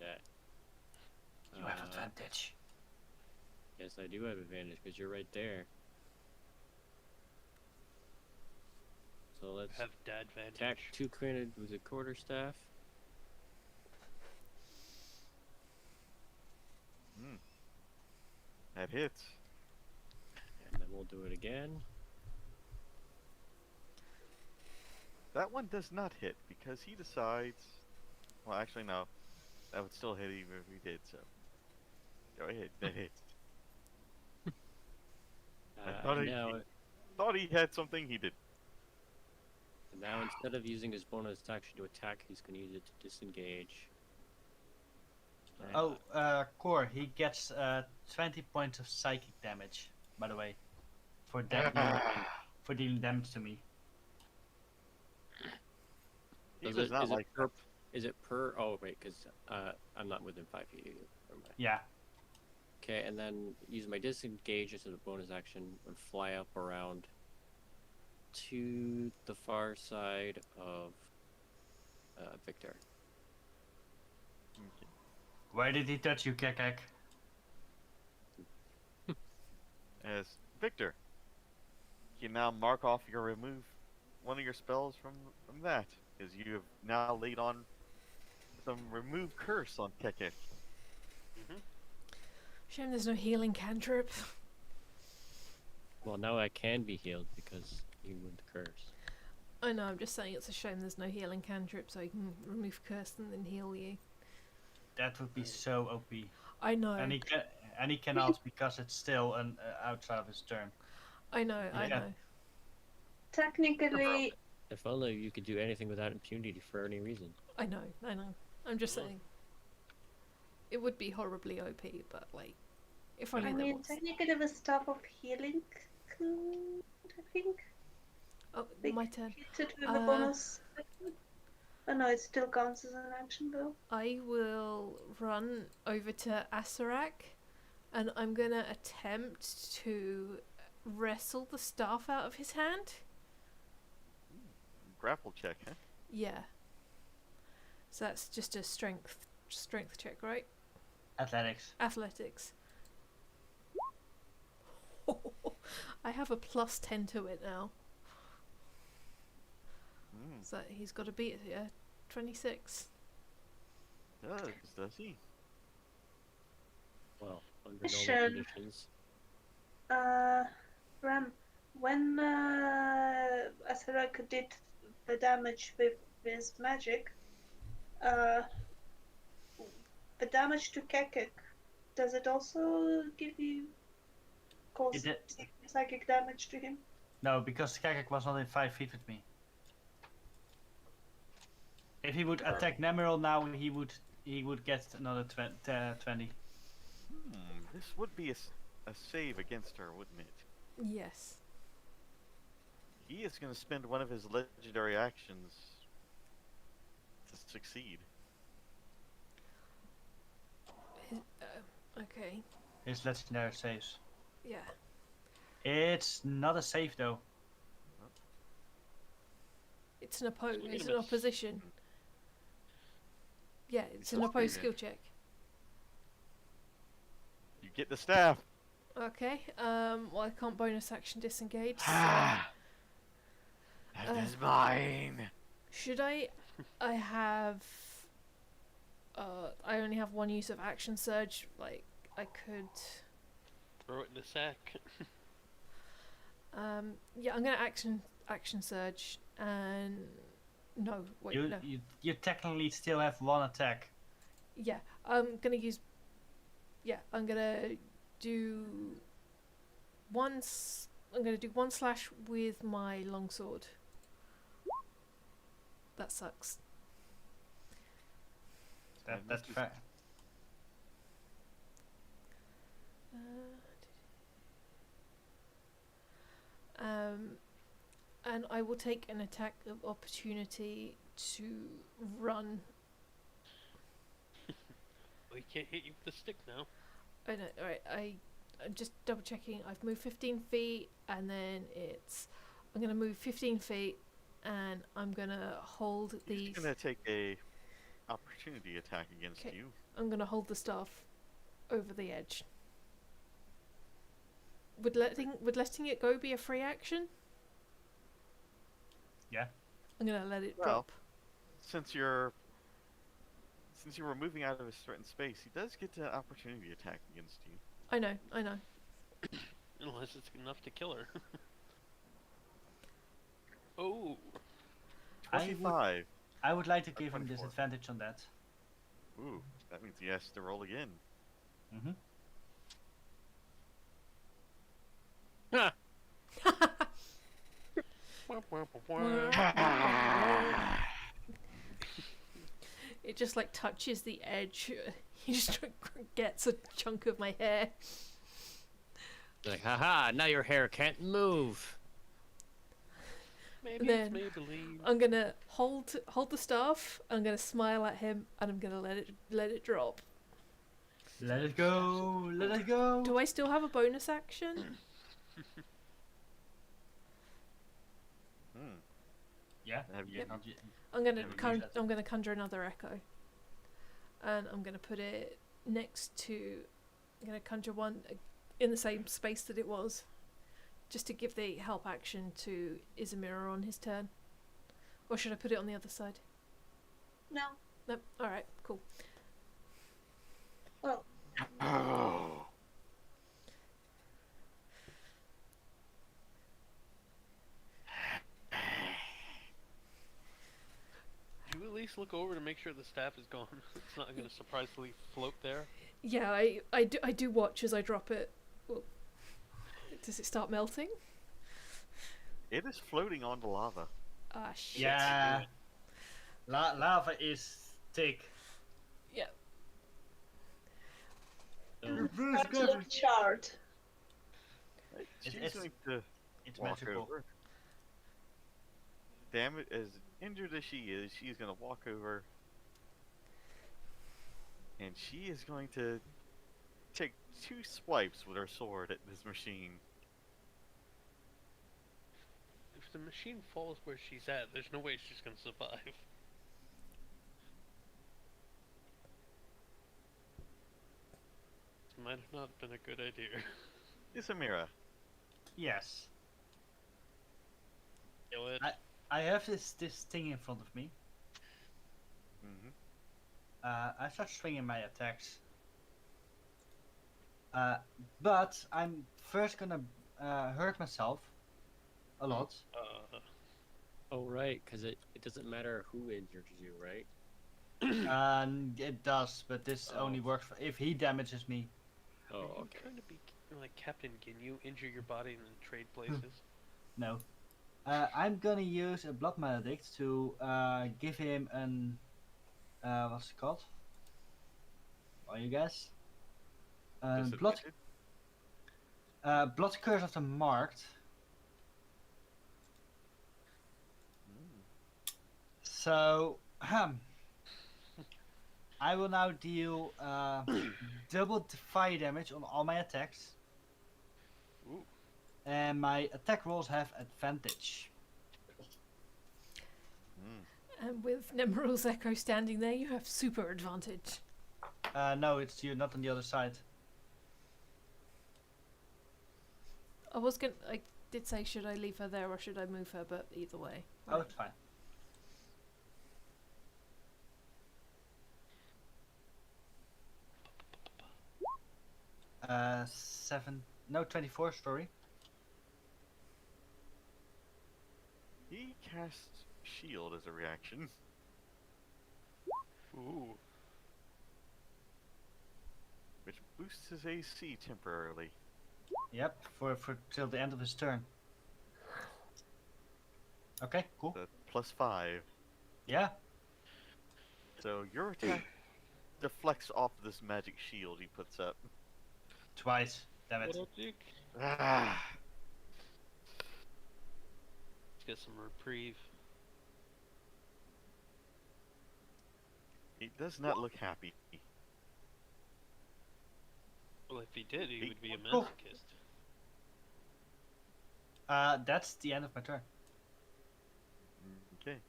That. You have advantage. Yes, I do have advantage because you're right there. So let's Have dad advantage. attack two-handed with a quarterstaff. That hits. And then we'll do it again. That one does not hit because he decides. Well, actually, no. That would still hit even if we did so. Go ahead, that hits. I thought he- now, Thought he had something he did. now instead of using his bonus action to attack, he's going to use it to disengage. Oh, Core, he gets 20 points of psychic damage, by the way, for dealing damage to me. He Does does it- not is it like per, is it per? Oh wait, because I'm not within 5 feet of you. Never mind. Yeah. Okay, and then use my disengage as a bonus action and fly up around to the far side of Victor. Okay. Where did he touch you, Kekkick? As Victor, you now mark off your remove one of your spells from that, because you have now laid on some remove curse on Kekkick. Shame there's no healing cantrip. Well, now I can be healed because you would curse. I know, I'm just saying it's a shame there's no healing cantrip so I can remove curse and then heal you. That would be so OP. I know, And he cannot because it's still outside of his turn. I know. Yeah. Technically, If only you could do anything without impunity for any reason. I know. I'm just saying. It would be horribly OP, but like, if only I there mean, was. technically the staff of healing could, I think. Oh, Big my turn. hit it with a bonus action. Oh no, it still counts as an action though. I will run over to Asarak, and I'm gonna attempt to wrestle the staff out of his hand. Grapple check, huh? Yeah. So that's just a strength check, right? Athletics. Athletics. I have a +10 to it now. So he's got to beat it, yeah. 26. Does he? Well, under Question. normal conditions. Ram, when Asarak did the damage with his magic, the damage to Kekkick, does it also cause psychic damage to him? No, because Kekkick was not in 5 feet with me. If he would attack Nemmirile now, he would get another 20. This would be a save against her, wouldn't it? Yes. He is going to spend one of his legendary actions to succeed. Okay. His legendary saves. Yeah. It's not a save though. It's an Swing and it's a an miss. opposition. Yeah, it's an Still opposed speeding. skill check. You get the staff. Okay. Well, I can't bonus action disengage. So That is mine. should I? I have. I only have one use of action surge. Like I could. Throw it in the sack. Yeah, I'm gonna action surge and no wait You, no you technically still have one attack. yeah I'm gonna use I'm gonna do I'm gonna do one slash with my longsword. That sucks. That's fair. And I will take an attack of opportunity to run. We can't hit you with the stick now. I know, alright, I'm just double checking. I've moved 15 feet and then I'm going to move 15 feet and I'm going to hold He's these. going to take a opportunity attack against Okay. you. I'm going to hold the staff over the edge. Would letting it go be a free action? Yeah. I'm going to let it Well, drop. Since you were moving out of his threatened space, he does get an opportunity attack against you. I know. Unless it's enough to kill her. Oh. 25. I would like to give him 24. disadvantage on that. Ooh, that means he has to roll again. Mm-hmm. Ha! It just like touches the edge. He just gets a chunk of my hair. Like, haha, now your hair can't move. Maybe Then it's Maybelline. I'm gonna hold the staff. I'm gonna smile at him, and I'm gonna let it drop. Let it go. Let it go. Do I still have a bonus action? Yeah. Have you? Yep. Not yet. I'm gonna Yeah, we use that. I'm gonna conjure another echo, and I'm gonna put it next to. I'm gonna conjure one in the same space that it was, just to give the help action to Isamira on his turn. Or should I put it on the other side? No. Nope. All right. Cool. Well, Oh. Do you at least look over to make sure the staff is gone? It's not going to surprisingly float there. Yeah, I do watch as I drop it. Well, does it start melting? It is floating on the lava. Ah shit. Yeah. Lava is thick. Yeah. absolute shard. She's it's- going to It's walk magical. over. as injured as she is, she's gonna walk over and she is going to take 2 swipes with her sword at this machine. If the machine falls where she's at, there's no way she's gonna survive. This might have not been a good idea. Isamira. Yes. Kill it. I have this thing in front of me. Mm-hmm. I start swinging my attacks. But I'm first gonna hurt myself a lot. Oh, right, because it doesn't matter who injures you, right? It does, but this only works for if he damages me. Oh, Are you okay. trying to be like Captain? Can you injure your body and then trade places? No. I'm gonna use a blood maledict to give him an what's it called? Well, you guys. Blood blood curse of the marked. So I will now deal double fire damage on all my attacks. Ooh. And my attack rolls have advantage. And with Nemmirile's Echo standing there, you have super advantage. No, it's you, not on the other side. I did say, should I leave her there or should I move her? But either way. Oh, it's fine. Seven. No, 24. Sorry. He casts shield as a reaction. Ooh. Which boosts his AC temporarily. Yep, for till the end of his turn. Okay, cool. So +5. Yeah. So your attack deflects off this magic shield he puts up. Twice. Damn it. What a dick. Ah. Let's get some reprieve. He does not look happy. Well, if he did, he would be a Cool. masochist. That's the end of my turn. Okay.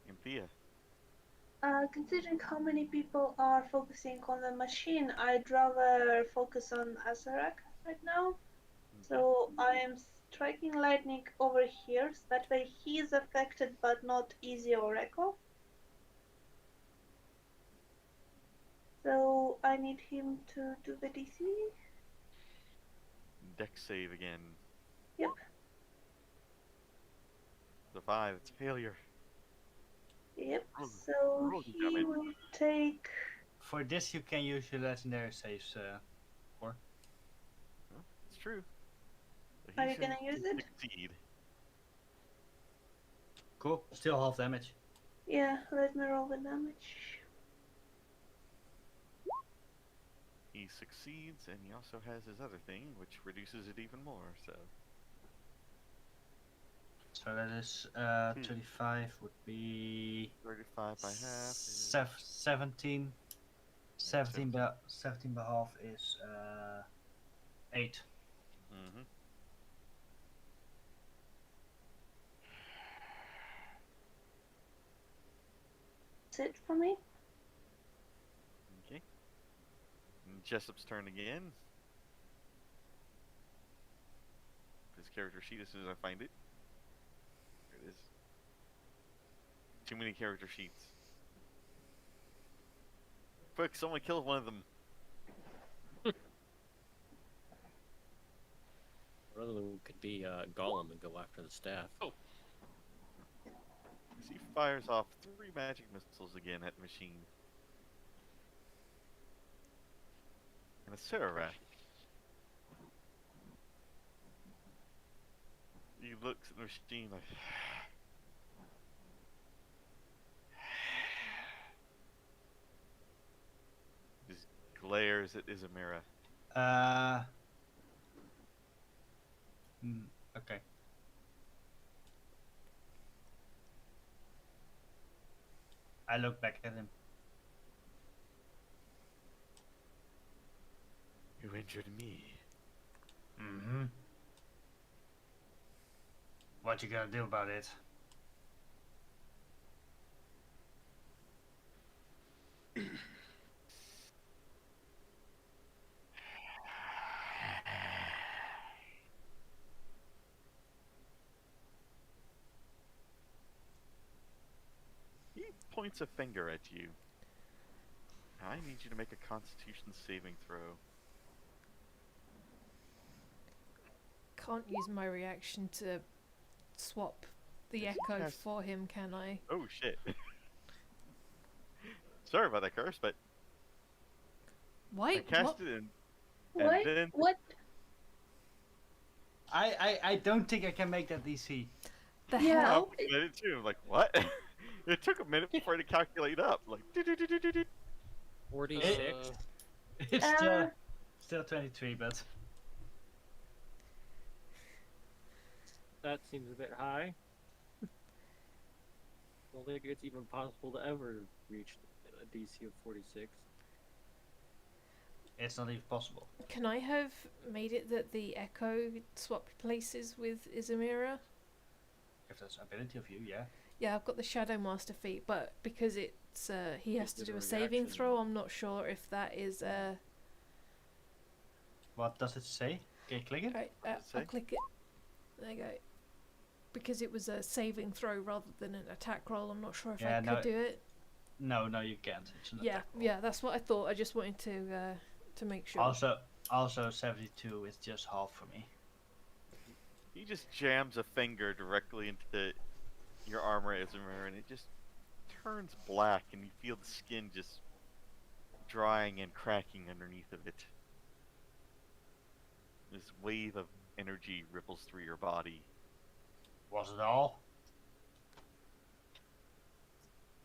Anthea. Considering how many people are focusing on the machine, I'd rather focus on Azarak right now. So I am striking lightning over here, so that way he is affected but not easy or echo. So I need him to do the DC. Dex save again. Yep. The 5, it's failure. Yep. Roll- So roll the he damage. will take. For this, you can use your legendary saves. It's true. So Are he's you gonna going use to it? Succeed. Cool. Still half damage. Yeah, let me roll the damage. He succeeds, and he also has his other thing, which reduces it even more. So So that is 35 would be 35 by half. Is 17. 17 by half is 8. Mm-hmm. That's it for me. Okay. And Jessup's turn again. His character sheet as soon as I find it. There it is. Too many character sheets. Quick, someone kill one of them. One of them could be Gollum and go after the staff. Oh. As he fires off 3 magic missiles again at the machine. And a Severed. He looks at the machine like... just glares at Isamira. Okay. I look back at him. You injured me. Mm-hmm. What you gonna do about it? He points a finger at you. I need you to make a Constitution saving throw. Can't use my reaction to swap the Yes, you echo cast- for him, can I? Oh shit. Sorry about that curse, but I Wait, cast what? it in. What? then- What? I don't think I can make that DC. The Yeah. hell? I did it too. I'm like, what? It took a minute for it to calculate up. Like, 46. It's Uh, still 23, but That seems a bit high. Don't think it's even possible to ever reach a DC of 46. it's not even possible. Can I have made it that the echo swapped places with Isamira? If that's ability of you, yeah. Yeah, I've got the Shadow Master feat, but because it's he has to It's do a a saving reaction. throw, I'm not sure if that is What does it say? Can you click it? right. What does it I'll say? click it. There you go. Because it was a saving throw rather than an attack roll, I'm not sure if Yeah, I no, could do it. No, you can't. It's an Yeah, attack roll. yeah, that's what I thought. I just wanted to make sure. Also 72 is just half for me. He just jams a finger directly into your armor, Isamir, and it just turns black, and you feel the skin just drying and cracking underneath of it. This wave of energy ripples through your body. Was it all?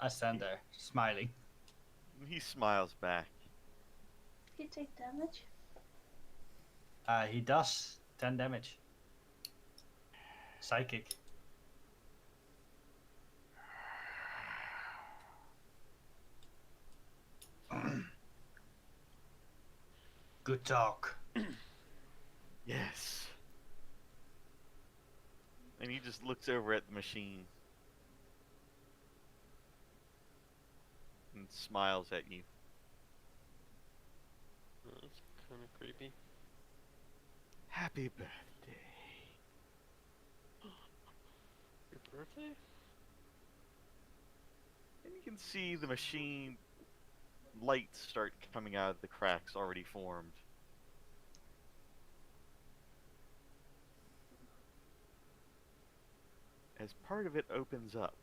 I stand there, smiling. He smiles back. Did you take damage? He does 10 damage. Psychic. Good talk. Yes. And he just looks over at the machine and smiles at you. That's kind of creepy. Happy birthday. Your birthday? And you can see the machine lights start coming out of the cracks already formed. As part of it opens up,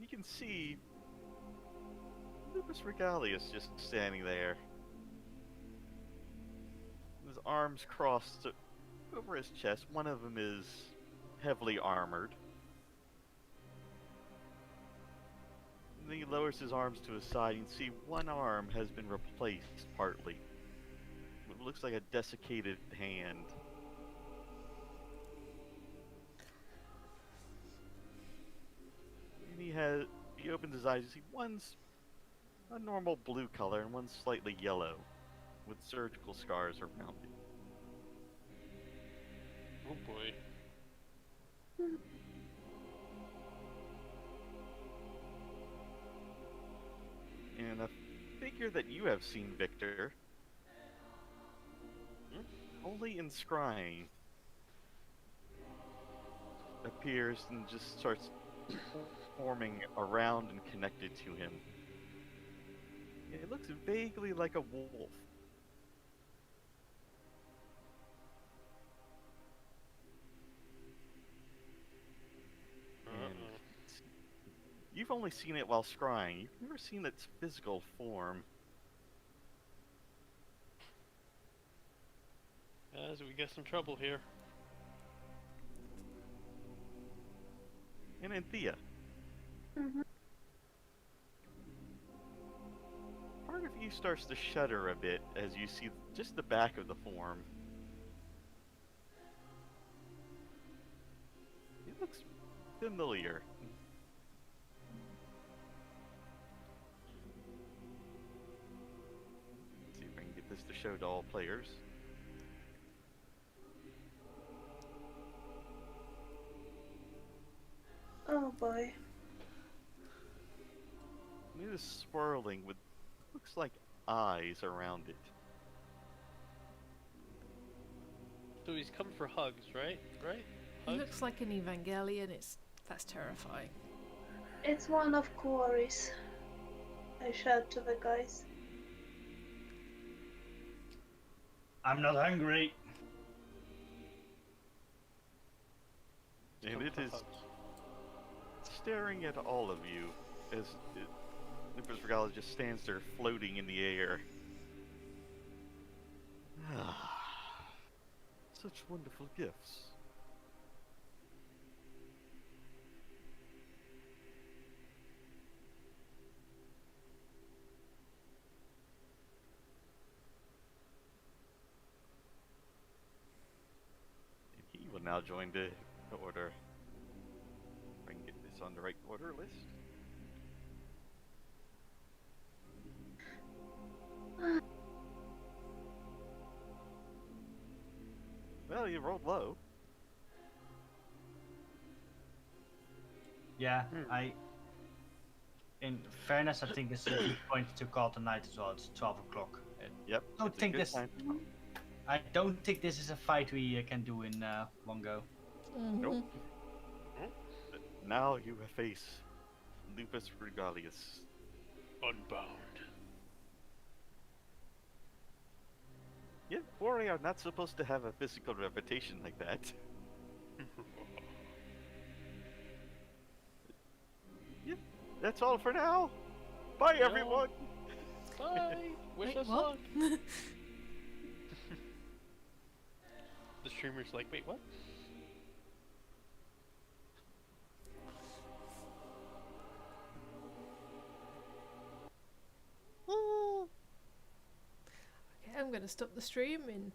you can see Lupus Regalius just standing there. His arms crossed over his chest. One of them is heavily armored. And then he lowers his arms to his side. You can see one arm has been replaced partly. It looks like a desiccated hand. And he opens his eyes. You see one's a normal blue color and one's slightly yellow, with surgical scars around it. Oh boy. And a figure that you have seen, Victor, only in scrying, appears and just starts forming around and connected to him. It looks vaguely like a wolf. And you've only seen it while scrying. You've never seen its physical form. Guys, we got some trouble here. And Anthea, Mhm. part of you starts to shudder a bit as you see just the back of the form. It looks familiar. Let's see if I can get this to show to all players. Oh boy. It is swirling with looks like eyes around it. So he's come for hugs, right? Right? He Hugs? looks like an Evangelion. That's terrifying. It's one of quarries. I shout to the guys. I'm not hungry. And Come it for is hugs. staring at all of you as Lupus Regalis just stands there floating in the air. Such wonderful gifts. And he will now join the order. If I can get this on the right order list. Well, you rolled low. Yeah, Hmm. In fairness, I think this is a good point to call the night as well. It's 12 o'clock. Yep. Don't it's a think good this- time. I don't think this is a fight we can do in one go. Nope. Now you face Lupus Regalis. Unbound. Yeah, Warrior are not supposed to have a physical reputation like that. Yep, that's all for now. Bye, No. everyone. Bye! Wish Wait, us what? luck! The streamer's like, wait, what? Okay, I'm gonna stop the stream in